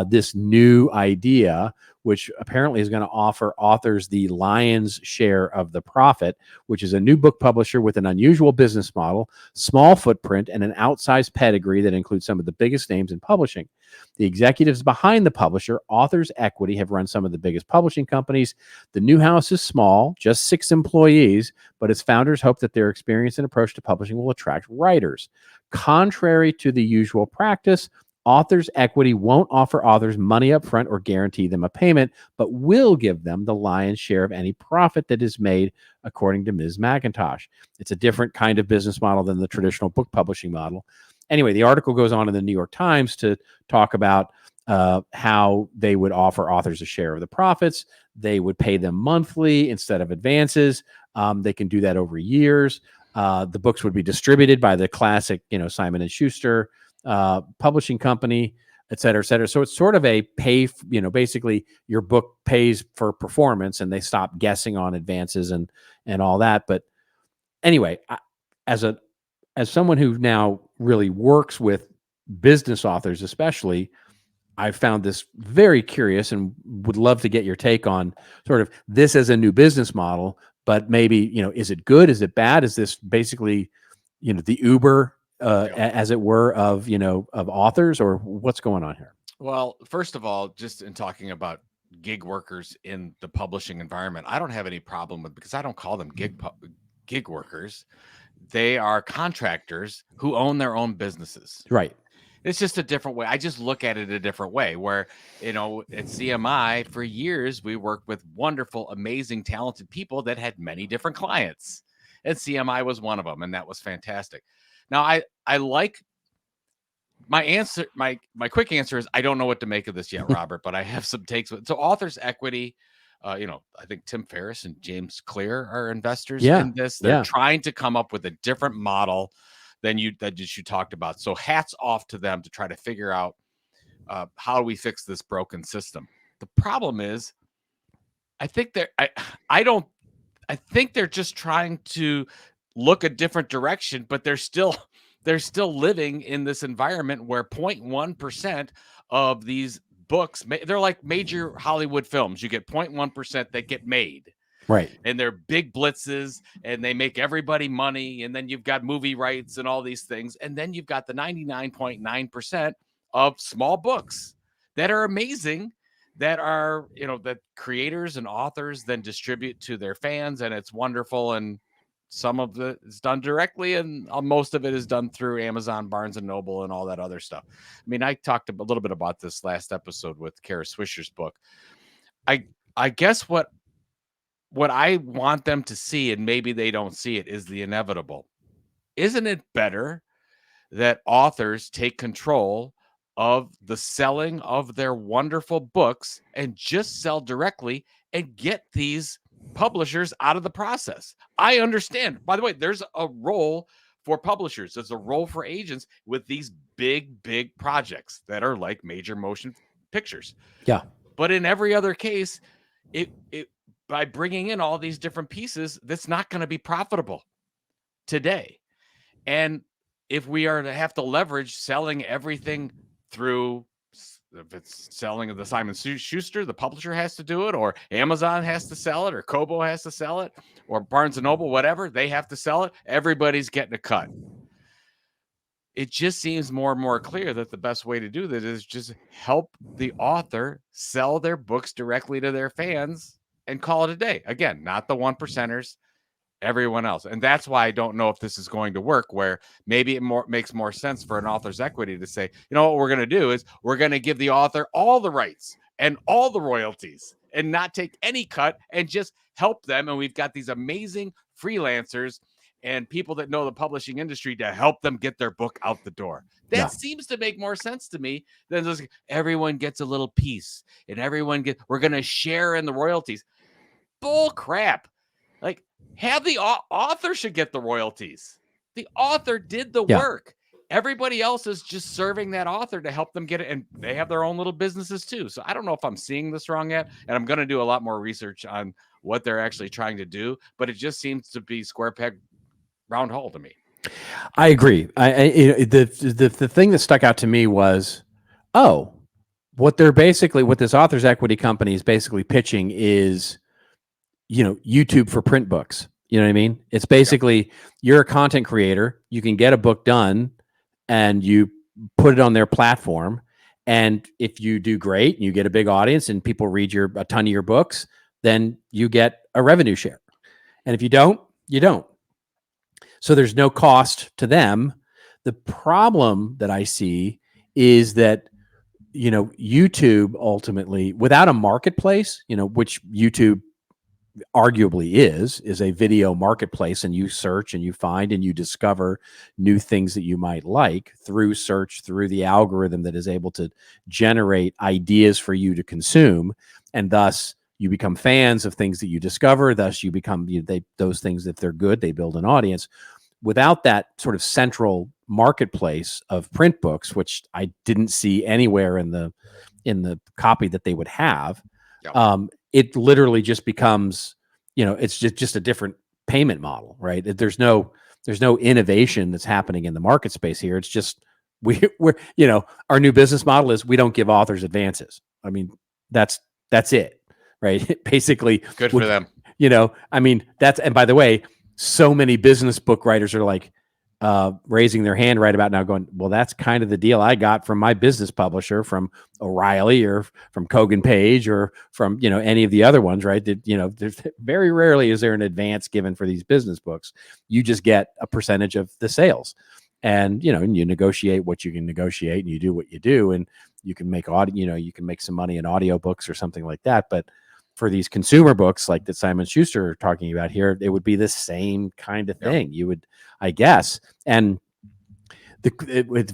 this new idea, which apparently is going to offer authors the lion's share of the profit, which is a new book publisher with an unusual business model, small footprint, and an outsized pedigree that includes some of the biggest names in publishing. The executives behind the publisher, Authors Equity, have run some of the biggest publishing companies. The new house is small, just 6 employees, but its founders hope that their experience and approach to publishing will attract writers. Contrary to the usual practice, Authors Equity won't offer authors money up front or guarantee them a payment, but will give them the lion's share of any profit that is made, according to Ms. McIntosh. It's a different kind of business model than the traditional book publishing model. Anyway, the article goes on in the New York Times to talk about how they would offer authors a share of the profits. They would pay them monthly instead of advances. They can do that over years. The books would be distributed by the classic, Simon & Schuster publishing company, et cetera, et cetera. So it's sort of a pay, basically your book pays for performance, and they stop guessing on advances and all that. But anyway, as someone who now really works with business authors, especially, I found this very curious and would love to get your take on sort of this as a new business model. But maybe, is it good? Is it bad? Is this basically, the Uber, as it were, of authors, or what's going on here? Well, first of all, just in talking about gig workers in the publishing environment, I don't have any problem with, because I don't call them gig workers. They are contractors who own their own businesses. Right. It's just a different way. I just look at it a different way, where, at CMI for years, we worked with wonderful, amazing, talented people that had many different clients, and CMI was one of them. And that was fantastic. Now I like my answer. My quick answer is, I don't know what to make of this yet, Robert, but I have some takes. So Authors Equity, I think Tim Ferriss and James Clear are investors in this. They're trying to come up with a different model than you talked about. So hats off to them to try to figure out how do we fix this broken system. The problem is, I think they're just trying to look a different direction, but they're still living in this environment where 0.1% of these books, they're like major Hollywood films. You get 0.1% that get made. Right. And they're big blitzes, and they make everybody money. And then you've got movie rights and all these things. And then you've got the 99.9% of small books that are amazing, that are, that creators and authors then distribute to their fans. And it's wonderful. And some of it is done directly, and most of it is done through Amazon, Barnes and Noble, and all that other stuff. I mean, I talked a little bit about this last episode with Kara Swisher's book. I guess what I want them to see, and maybe they don't see it, is the inevitable. Isn't it better that authors take control of the selling of their wonderful books and just sell directly and get these publishers out of the process? I understand, by the way, there's a role for publishers. There's a role for agents with these big projects that are like major motion pictures. Yeah. But in every other case, it by bringing in all these different pieces, that's not going to be profitable today. And if we are to have to leverage selling everything through, if it's selling of the Simon Schuster, the publisher has to do it, or Amazon has to sell it, or Kobo has to sell it, or Barnes and Noble, whatever, they have to sell it. Everybody's getting a cut. It just seems more and more clear that the best way to do that is just help the author sell their books directly to their fans and call it a day. Again, not the 1%ers, everyone else. And that's why I don't know if this is going to work, where maybe it makes more sense for an Authors Equity to say, what we're going to do is we're going to give the author all the rights and all the royalties and not take any cut, and just help them. And we've got these amazing freelancers and people that know the publishing industry to help them get their book out the door. That seems to make more sense to me than just everyone gets a little piece and we're going to share in the royalties. Bull crap. Like, have the author should get the royalties. The author did the work. Everybody else is just serving that author to help them get it. And they have their own little businesses too. So I don't know if I'm seeing this wrong yet. And I'm going to do a lot more research on what they're actually trying to do. But it just seems to be square peg, round hole to me. I agree. The thing that stuck out to me was, what this authors equity company is basically pitching is, YouTube for print books. You know what I mean? It's basically you're a content creator. You can get a book done and you put it on their platform. And if you do great and you get a big audience and people read a ton of your books, then you get a revenue share. And if you don't, you don't. So there's no cost to them. The problem that I see is that, YouTube ultimately, without a marketplace, which YouTube arguably is a video marketplace, and you search and you find and you discover new things that you might like through search, through the algorithm that is able to generate ideas for you to consume, and thus you become fans of things that you discover. Thus you become those things, if they're good, they build an audience. Without that sort of central marketplace of print books, which I didn't see anywhere in the copy that they would have, it literally just becomes, it's just a different payment model, right? There's no innovation that's happening in the market space here. It's just we're our new business model is we don't give authors advances. I mean, that's it, right? Basically, good for them. And by the way, so many business book writers are like raising their hand right about now going, well, that's kind of the deal I got from my business publisher, from O'Reilly or from Kogan Page or from, any of the other ones, right? That, there's very rarely is there an advance given for these business books. You just get a percentage of the sales, and, and you negotiate what you can negotiate, and you do what you do, and you can make you can make some money in audiobooks or something like that. But for these consumer books like that Simon Schuster are talking about here, it would be the same kind of thing. You would, I guess. And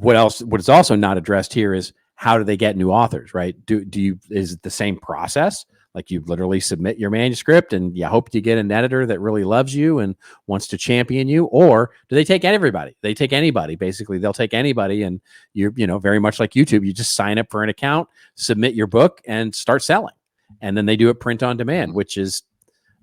what is also not addressed here is how do they get new authors, right? Is it the same process? Like you literally submit your manuscript and you hope to get an editor that really loves you and wants to champion you, or do they take everybody? They take anybody. Basically, they'll take anybody, and you're, very much like YouTube, you just sign up for an account, submit your book, and start selling. And then they do it print on demand, which is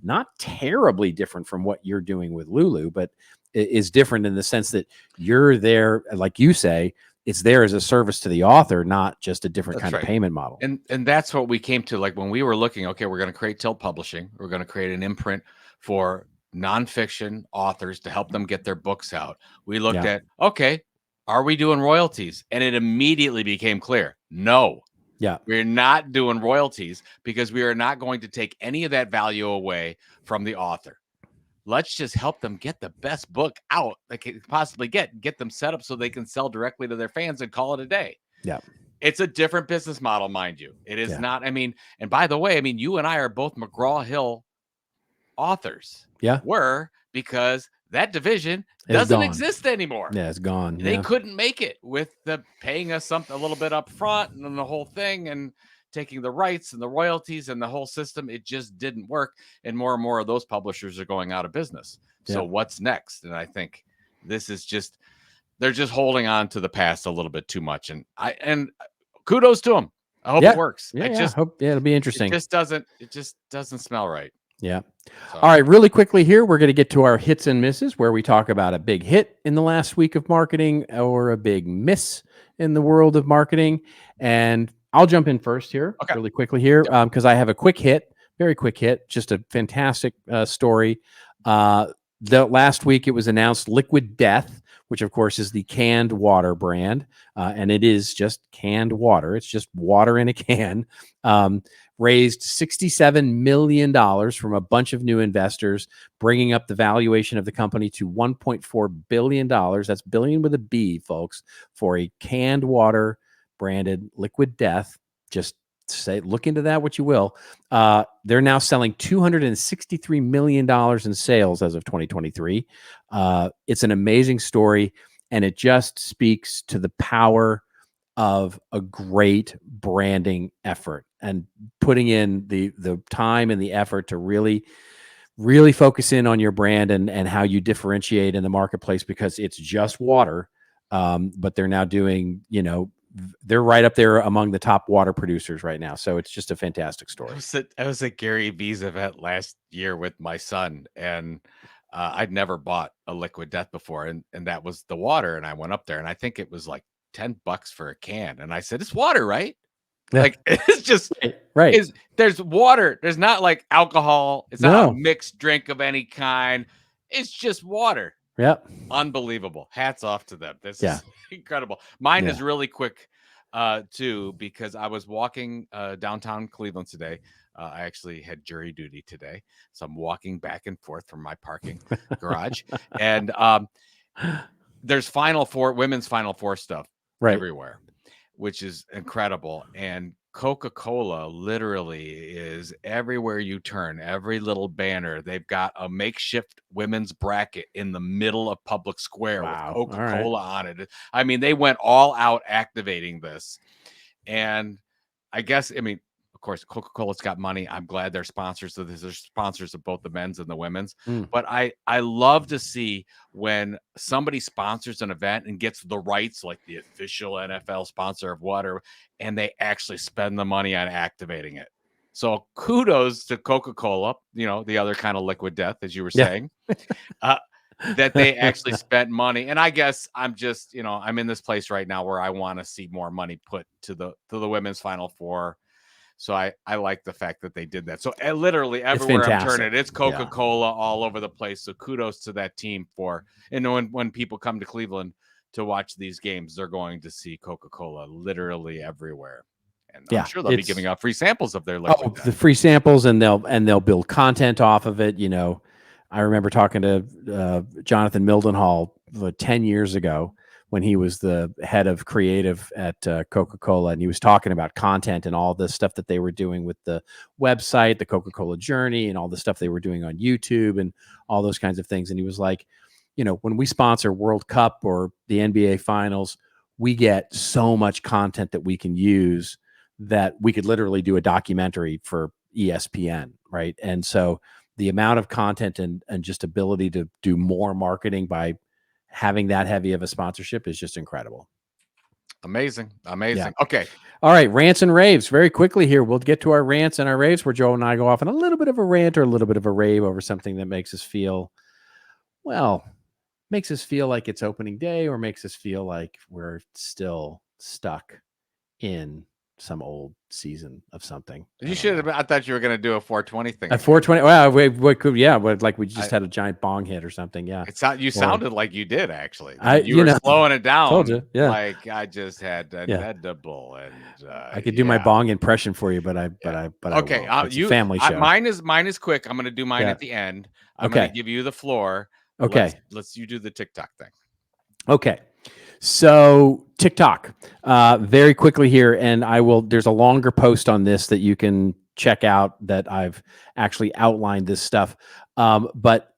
not terribly different from what you're doing with Lulu, but it is different in the sense that you're there, like you say, it's there as a service to the author, not just a different kind of payment model. And that's what we came to, like when we were looking, okay, we're going to create Tilt Publishing. We're going to create an imprint for nonfiction authors to help them get their books out. We looked at, okay, are we doing royalties? And it immediately became clear, no. Yeah, we're not doing royalties because we are not going to take any of that value away from the author. Let's just help them get the best book out they can possibly get them set up so they can sell directly to their fans and call it a day. Yeah. It's a different business model, mind you. It is not, and by the way, you and I are both McGraw-Hill authors. Yeah. Because that division doesn't exist anymore. Yeah, it's gone. They couldn't make it with the paying us a little bit up front and then the whole thing and taking the rights and the royalties and the whole system. It just didn't work. And more of those publishers are going out of business. So what's next? And I think this is they're just holding on to the past a little bit too much. And kudos to them. I hope it works. I hope it'll be interesting. It just doesn't smell right. Yeah. So. All right. Really quickly here, we're going to get to our hits and misses, where we talk about a big hit in the last week of marketing or a big miss in the world of marketing. And I'll jump in first here, really quickly here, because I have a quick hit, very quick hit, just a fantastic story. The last week it was announced Liquid Death, which of course is the canned water brand, and it is just canned water. It's just water in a can. Raised $67 million from a bunch of new investors, bringing up the valuation of the company to $1.4 billion. That's billion with a B, folks, for a canned water branded Liquid Death. Just look into that what you will. They're now selling $263 million in sales as of 2023. It's an amazing story, and it just speaks to the power of a great branding effort and putting in the time and the effort to really focus in on your brand and how you differentiate in the marketplace, because it's just water. But they're now doing, they're right up there among the top water producers right now. So it's just a fantastic story. I was at Gary Vee's event last year with my son, and I'd never bought a Liquid Death before. And that was the water. And I went up there, and I think it was like $10 for a can. And I said, it's water, right? Like it's just right. There's water. There's not like alcohol. It's not a mixed drink of any kind. It's just water. Yep. Unbelievable. Hats off to them. This is incredible. Mine is really quick too, because I was walking downtown Cleveland today. I actually had jury duty today, so I'm walking back and forth from my parking garage, and there's women's Final Four stuff everywhere, which is incredible. And Coca-Cola literally is everywhere you turn, every little banner. They've got a makeshift women's bracket in the middle of public square with Coca-Cola on it. I mean, they went all out activating this. And I guess, of course, Coca-Cola's got money. I'm glad they're sponsors of this. They're sponsors of both the men's and the women's. But I love to see when somebody sponsors an event and gets the rights, like the official NFL sponsor of water, and they actually spend the money on activating it. So kudos to Coca-Cola, the other kind of Liquid Death, as you were saying, that they actually spent money. And I guess I'm just, I'm in this place right now where I want to see more money put to the women's Final Four. So I like the fact that they did that. So literally everywhere I'm turning, it's Coca-Cola all over the place. So kudos to that team when people come to Cleveland to watch these games, they're going to see Coca-Cola literally everywhere. And I'm sure they'll be giving out free samples of their liquid. The free samples, and they'll build content off of it. I remember talking to Jonathan Mildenhall 10 years ago when he was the head of creative at Coca-Cola, and he was talking about content and all the stuff that they were doing with the website, the Coca-Cola journey, and all the stuff they were doing on YouTube and all those kinds of things. And he was like, when we sponsor World Cup or the NBA Finals, we get so much content that we can use that we could literally do a documentary for ESPN, right? And so the amount of content and just ability to do more marketing by having that heavy of a sponsorship is just incredible. Amazing. Yeah. Okay. All right. Rants and raves. Very quickly here, we'll get to our rants and our raves, where Joe and I go off on a little bit of a rant or a little bit of a rave over something that makes us feel like it's opening day, or makes us feel like we're still stuck in some old season of something. You should have. I thought you were going to do a 420 thing. A 420. Well, we just had a giant bong hit or something. Yeah. You sounded like you did, actually. You were slowing it down. Told you. Yeah. Like I just had an edible, and I could do my bong impression for you, but okay. It's a family show. Mine is quick. I'm going to do mine at the end. I'm going to give you the floor. Okay. Let's you do the TikTok thing. Okay. So TikTok, very quickly here, and there's a longer post on this that you can check out that I've actually outlined this stuff. But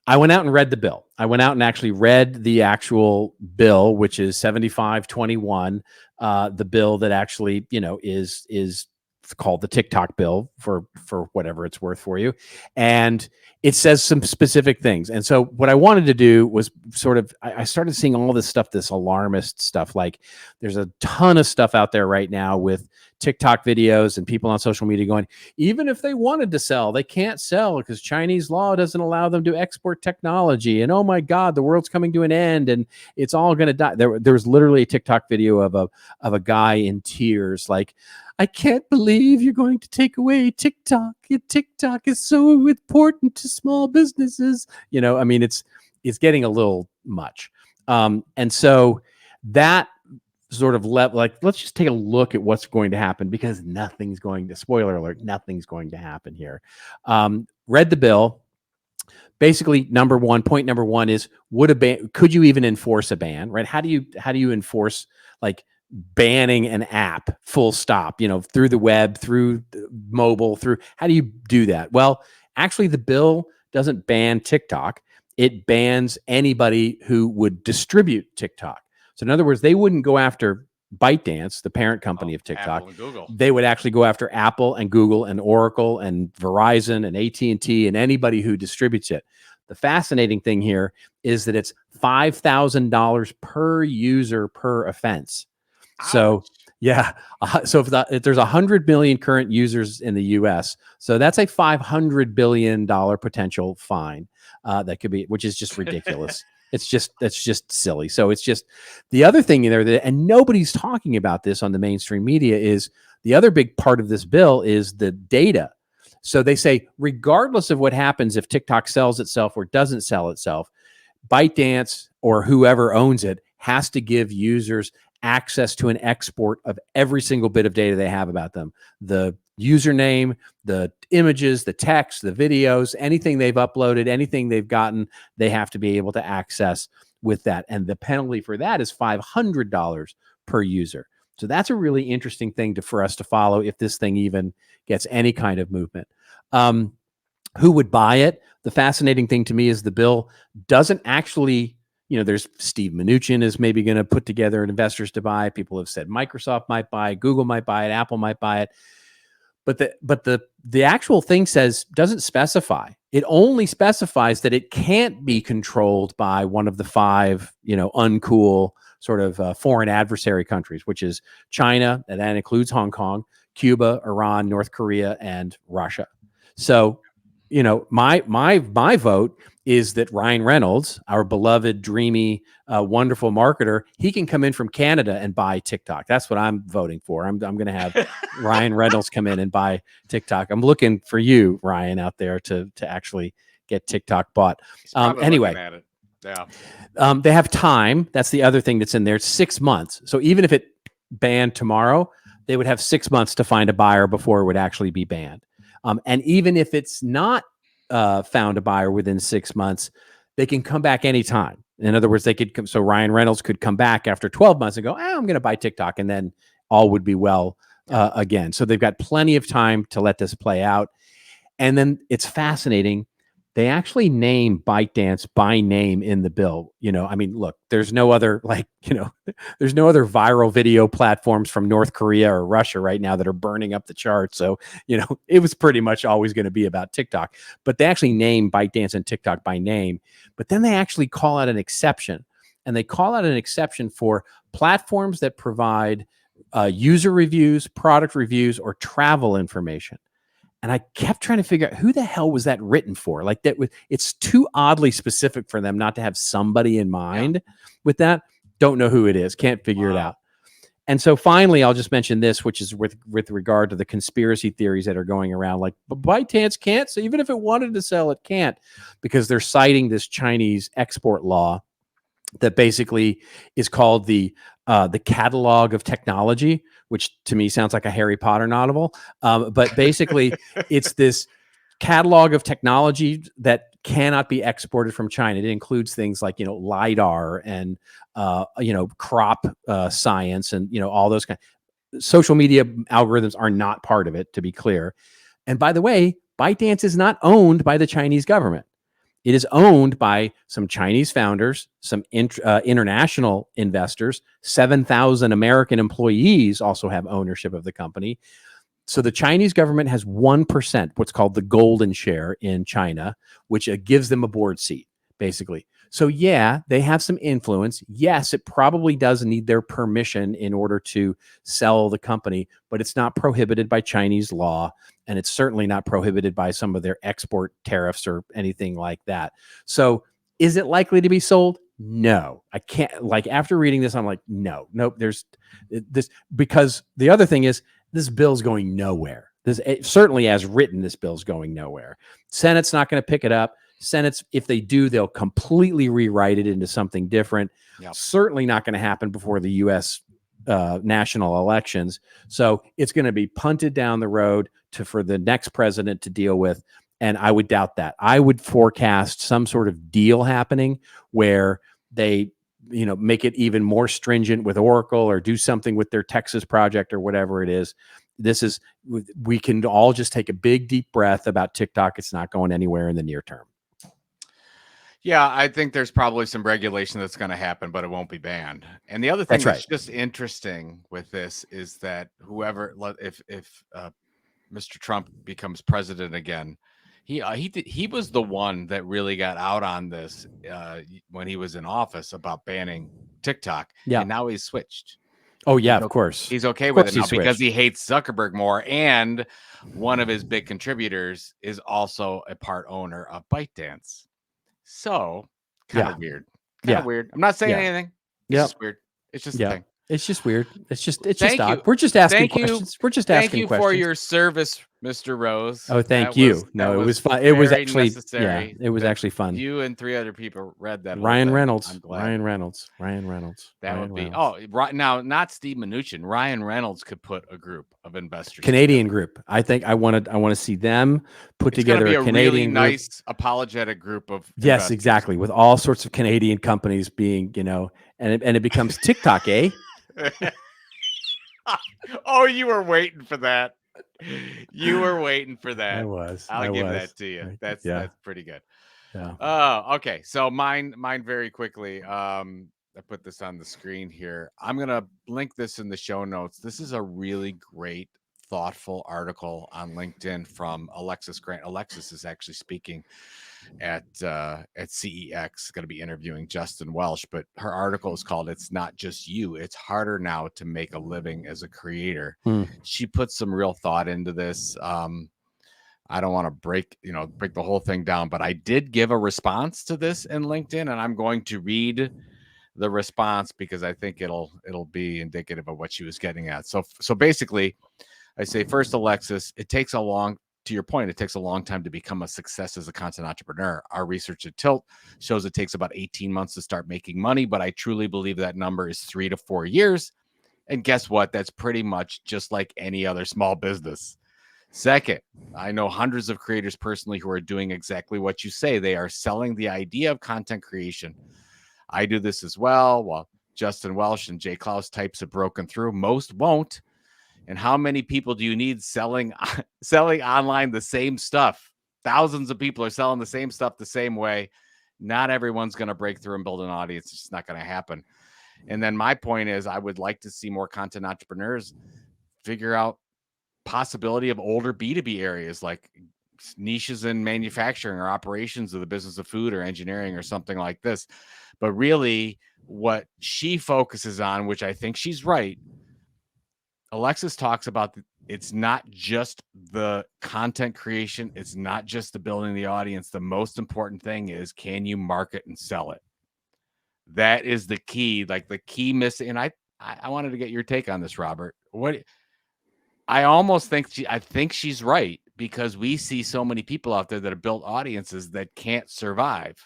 I went out and read the bill. I went out and actually read the actual bill, which is 7521, the bill that actually, is called the TikTok bill for whatever it's worth for you. And it says some specific things. And so what I wanted to do was I started seeing all this stuff, this alarmist stuff. Like there's a ton of stuff out there right now with TikTok videos and people on social media going, even if they wanted to sell, they can't sell because Chinese law doesn't allow them to export technology. And oh my God, the world's coming to an end and it's all going to die. There was literally a TikTok video of a guy in tears, like, I can't believe you're going to take away TikTok. TikTok is so important to small businesses. It's getting a little much. And so that sort of let's just take a look at what's going to happen, because spoiler alert, nothing's going to happen here. Read the bill. Basically, point number one is, could you even enforce a ban, right? How do you enforce banning an app full stop, through the web, through mobile, how do you do that? Well, actually the bill doesn't ban TikTok. It bans anybody who would distribute TikTok. So in other words, they wouldn't go after ByteDance, the parent company of TikTok. Apple and Google. They would actually go after Apple and Google and Oracle and Verizon and AT&T and anybody who distributes it. The fascinating thing here is that it's $5,000 per user per offense. Ouch. So yeah, so if there's 100 million current users in the U.S., so that's a $500 billion potential fine that could be, which is just ridiculous. It's just silly. So it's just the other thing there, and nobody's talking about this on the mainstream media, is the other big part of this bill is the data. So they say, regardless of what happens, if TikTok sells itself or doesn't sell itself, ByteDance or whoever owns it has to give users access to an export of every single bit of data they have about them. The username, the images, the text, the videos, anything they've uploaded, anything they've gotten, they have to be able to access with that. And the penalty for that is $500 per user. So that's a really interesting thing for us to follow if this thing even gets any kind of movement. Who would buy it? The fascinating thing to me is the bill doesn't actually, there's Steve Mnuchin is maybe going to put together investors to buy. People have said Microsoft might buy it, Google might buy it, Apple might buy it. But the actual thing doesn't specify. It only specifies that it can't be controlled by one of the 5, uncool sort of foreign adversary countries, which is China, and that includes Hong Kong, Cuba, Iran, North Korea, and Russia. So, my vote is that Ryan Reynolds, our beloved, dreamy, wonderful marketer, he can come in from Canada and buy TikTok. That's what I'm voting for. I'm going to have Ryan Reynolds come in and buy TikTok. I'm looking for you, Ryan, out there to actually get TikTok bought. Anyway, at it. Yeah. They have time. That's the other thing that's in there. It's 6 months. So even if it banned tomorrow, they would have 6 months to find a buyer before it would actually be banned. And even if it's not found a buyer within 6 months, they can come back anytime. In other words, so Ryan Reynolds could come back after 12 months and go, I'm going to buy TikTok, and then all would be well again. So they've got plenty of time to let this play out. And then it's fascinating. They actually name ByteDance by name in the bill. Look, there's no other there's no other viral video platforms from North Korea or Russia right now that are burning up the charts. So, it was pretty much always going to be about TikTok, but they actually name ByteDance and TikTok by name, but then they actually call out an exception, and they call out an exception for platforms that provide user reviews, product reviews, or travel information. And I kept trying to figure out who the hell was that written for? It's too oddly specific for them not to have somebody in mind with that. Don't know who it is. Can't figure it out. And so finally, I'll just mention this, which is with regard to the conspiracy theories that are going around. Like, ByteDance can't. So even if it wanted to sell, it can't, because they're citing this Chinese export law that basically is called the Catalog of Technology, which to me sounds like a Harry Potter novel. But basically, it's this catalog of technology that cannot be exported from China. It includes things like, LiDAR and, crop science and, all those kinds. Social media algorithms are not part of it, to be clear. And by the way, ByteDance is not owned by the Chinese government. It is owned by some Chinese founders, some international investors. 7,000 American employees also have ownership of the company. So the Chinese government has 1%, what's called the golden share in China, which gives them a board seat, basically. So yeah, they have some influence. Yes, it probably does need their permission in order to sell the company, but it's not prohibited by Chinese law. And it's certainly not prohibited by some of their export tariffs or anything like that. So is it likely to be sold? No, I can't. After reading this, I'm like, nope. There's this, because the other thing is this bill's going nowhere. Certainly as written, this bill's going nowhere. Senate's not going to pick it up. Senate's, if they do, they'll completely rewrite it into something different. Yep. Certainly not going to happen before the U.S. National elections. So it's going to be punted down the road for the next president to deal with. And I would doubt that. I would forecast some sort of deal happening where they, make it even more stringent with Oracle, or do something with their Texas project or whatever it is. We can all just take a big, deep breath about TikTok. It's not going anywhere in the near term. Yeah, I think there's probably some regulation that's going to happen, but it won't be banned. And the other thing that's just interesting with this is that if Mr. Trump becomes president again, he was the one that really got out on this when he was in office about banning TikTok. Yeah, and now he's switched. Oh yeah, of course. He's okay with it now because he hates Zuckerberg more, and one of his big contributors is also a part owner of ByteDance. So kind of weird. Kind of weird. I'm not saying anything. It's just weird. It's just a thing. It's just weird. It's just odd. We're just asking questions. We're just asking questions. Thank you for your service, Mr. Rose. Oh, thank you. No, it was fun. It was actually necessary. Yeah, it was actually fun. You and 3 other people read that. Ryan Reynolds. Ryan Reynolds. That would be. Oh, right now, not Steve Mnuchin. Ryan Reynolds could put a group of investors. Canadian group. I think I want to see them put together a Canadian really nice apologetic group of. Yes, investors. Exactly. With all sorts of Canadian companies being, and it becomes TikTok, eh? Oh, you were waiting for that. You were waiting for that. I was. I'll give that to you. That's pretty good. Yeah. Oh, okay. So mine very quickly. I put this on the screen here. I'm gonna link this in the show notes. This is a really great, thoughtful article on LinkedIn from Alexis Grant. Alexis is actually speaking at CEX, going to be interviewing Justin Welsh, but her article is called "It's Not Just You, It's Harder Now to Make a Living as a Creator." She put some real thought into this. I don't want to break the whole thing down, but I did give a response to this in LinkedIn, and I'm going to read the response because I think it'll be indicative of what she was getting at. So basically, I say, first, Alexis, to your point, it takes a long time to become a success as a content entrepreneur. Our research at Tilt shows it takes about 18 months to start making money, but I truly believe that number is 3 to 4 years. And guess what? That's pretty much just like any other small business. Second, I know hundreds of creators personally who are doing exactly what you say. They are selling the idea of content creation. I do this as well. While Justin Welsh and Jay Klaus types have broken through, most won't. And how many people do you need selling online the same stuff? Thousands of people are selling the same stuff the same way. Not everyone's going to break through and build an audience. It's just not going to happen. And then my point is, I would like to see more content entrepreneurs figure out possibility of older B2B areas like niches in manufacturing or operations of the business of food or engineering or something like this. But really what she focuses on, which I think she's right, Alexis talks about it's not just the content creation. It's not just the building the audience. The most important thing is, can you market and sell it? That is the key, like the key missing. And I wanted to get your take on this, Robert. I think she's right, because we see so many people out there that have built audiences that can't survive.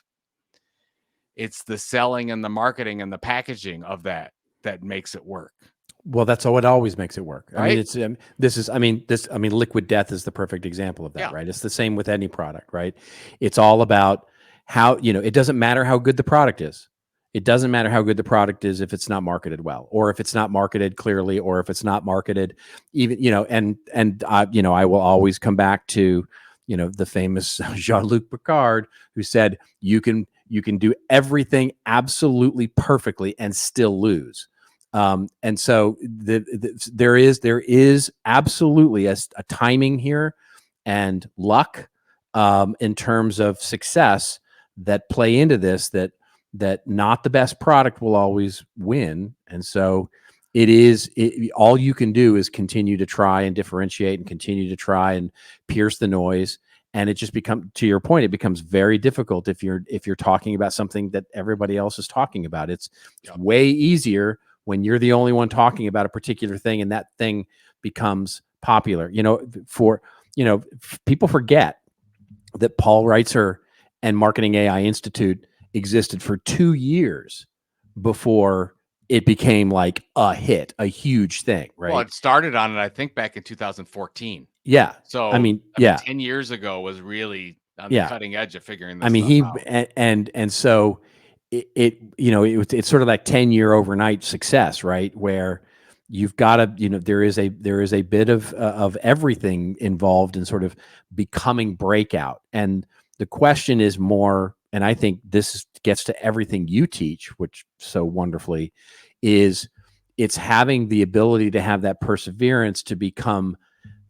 It's the selling and the marketing and the packaging of that makes it work. Well, that's what always makes it work. Right? I mean, Liquid Death is the perfect example of that, right? It's the same with any product, right? It's all about how, it doesn't matter how good the product is. It doesn't matter how good the product is if it's not marketed well, or if it's not marketed clearly, or if it's not marketed even, I will always come back to, the famous Jean-Luc Picard, who said, you can do everything absolutely perfectly and still lose. And so there is absolutely a timing here and luck in terms of success that play into this, that not the best product will always win. And so all you can do is continue to try and differentiate and continue to try and pierce the noise. And it just to your point, it becomes very difficult if you're talking about something that everybody else is talking about. It's way easier when you're the only one talking about a particular thing and that thing becomes popular. People forget that Paul Reitzer and Marketing AI Institute existed for 2 years before it became like a hit, a huge thing, right? Well, it started on it, I think, back in 2014. Yeah. So 10 years ago was really on the cutting edge of figuring this stuff out. And so it's sort of like 10-year overnight success, right? Where you've got to, there is a bit of everything involved in sort of becoming breakout. And the question is more, and I think this gets to everything you teach, which so wonderfully is, it's having the ability to have that perseverance to become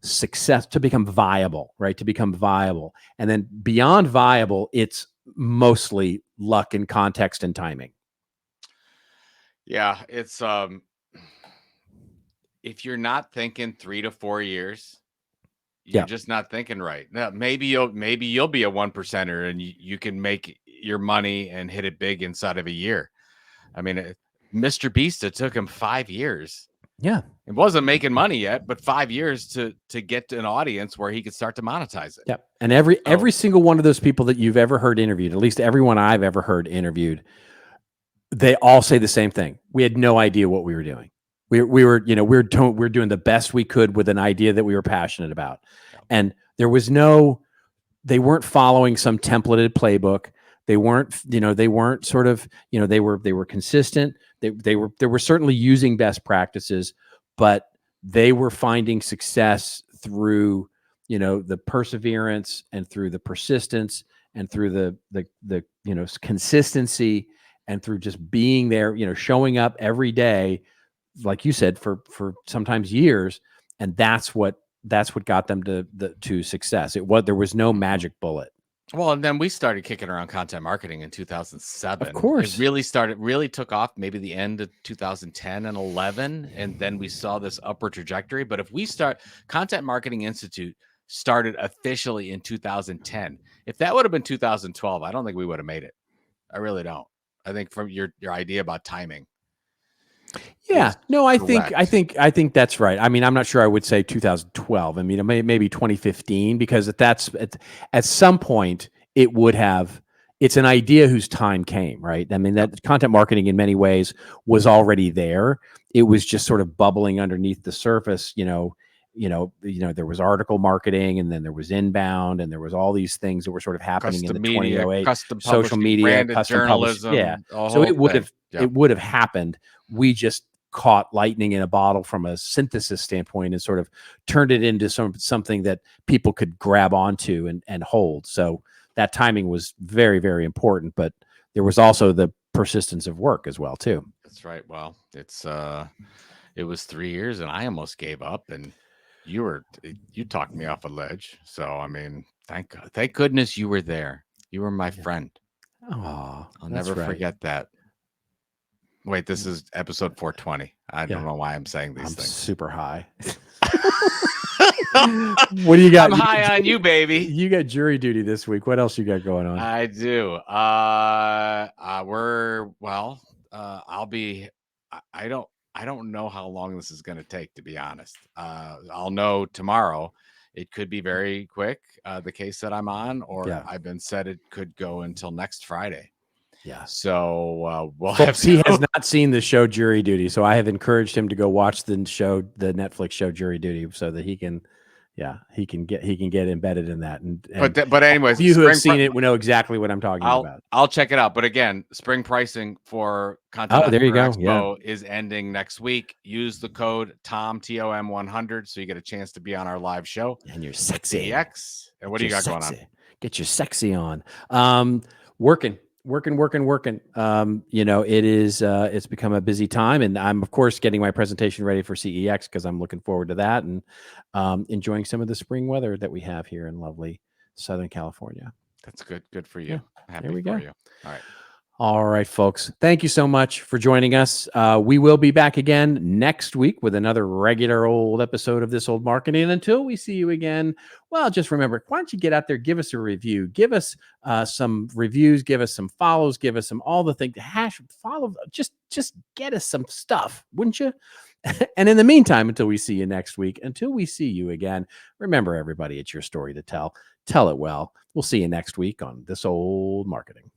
success, to become viable, right? To become viable. And then beyond viable, it's mostly luck and context and timing. Yeah. It's, if you're not thinking 3 to 4 years, you're just not thinking right. Now, maybe you'll be a 1%er and you can make your money and hit it big inside of a year. I mean, Mr. Beast, it took him 5 years. Yeah. It wasn't making money yet, but 5 years to get to an audience where he could start to monetize it. Yep. And every single one of those people that you've ever heard interviewed, at least everyone I've ever heard interviewed, they all say the same thing. We had no idea what we were doing. We were doing the best we could with an idea that we were passionate about. And there was they weren't following some templated playbook. They weren't sort of, they were consistent. They were certainly using best practices, but they were finding success through, the perseverance and through the persistence and through the consistency and through just being there, showing up every day, like you said, for sometimes years. And that's what got them to success. There was no magic bullet. Well, and then we started kicking around content marketing in 2007. Of course. It really took off maybe the end of 2010 and 11. And then we saw this upward trajectory. But if we Content Marketing Institute started officially in 2010. If that would have been 2012, I don't think we would have made it. I really don't. I think from your idea about timing. Yeah, no, I think that's right. I mean, I'm not sure I would say 2012. I mean, maybe 2015, because at some point it would have. It's an idea whose time came, right? I mean, that content marketing in many ways was already there. It was just sort of bubbling underneath the surface. There was article marketing, and then there was inbound, and there was all these things that were sort of happening in the 2008 social media, custom journalism. Yeah, so it would have happened. We just caught lightning in a bottle from a synthesis standpoint and sort of turned it into something that people could grab onto and hold. So that timing was very, very important, but there was also the persistence of work as well too. That's right. Well, it was 3 years and I almost gave up, and you talked me off a ledge. So, I mean, thank goodness you were there. You were my friend. Oh, I'll never forget that. Wait, this is episode 420. I don't know why I'm saying these things. Super high. What do you got? I'm high on you, baby. You got jury duty this week. What else you got going on? I do. I don't know how long this is going to take, to be honest. I'll know tomorrow. It could be very quick, the case that I'm on, I've been said it could go until next Friday. Yeah. So he has not seen the show Jury Duty, so I have encouraged him to go watch the Netflix show Jury Duty, so that he can get embedded in that. But anyways, you who have seen it will know exactly what I'm talking about. I'll check it out. But again, spring pricing for content. Oh, there you go. Expo is ending next week. Use the code TOM TOM100 so you get a chance to be on our live show. And you're sexy. CEX. And what do you got going on? Get your sexy on. Working. It is it's become a busy time, and I'm of course getting my presentation ready for CEX because I'm looking forward to that, and enjoying some of the spring weather that we have here in lovely Southern California. That's good for you. Yeah. Happy there we for go. You. All right, folks. Thank you so much for joining us. We will be back again next week with another regular old episode of This Old Marketing. And until we see you again, well, just remember, why don't you get out there, give us a review, give us some reviews, give us some follows, give us all the things, follow, just get us some stuff, wouldn't you? And in the meantime, until we see you next week, until we see you again, remember, everybody, it's your story to tell. Tell it well. We'll see you next week on This Old Marketing.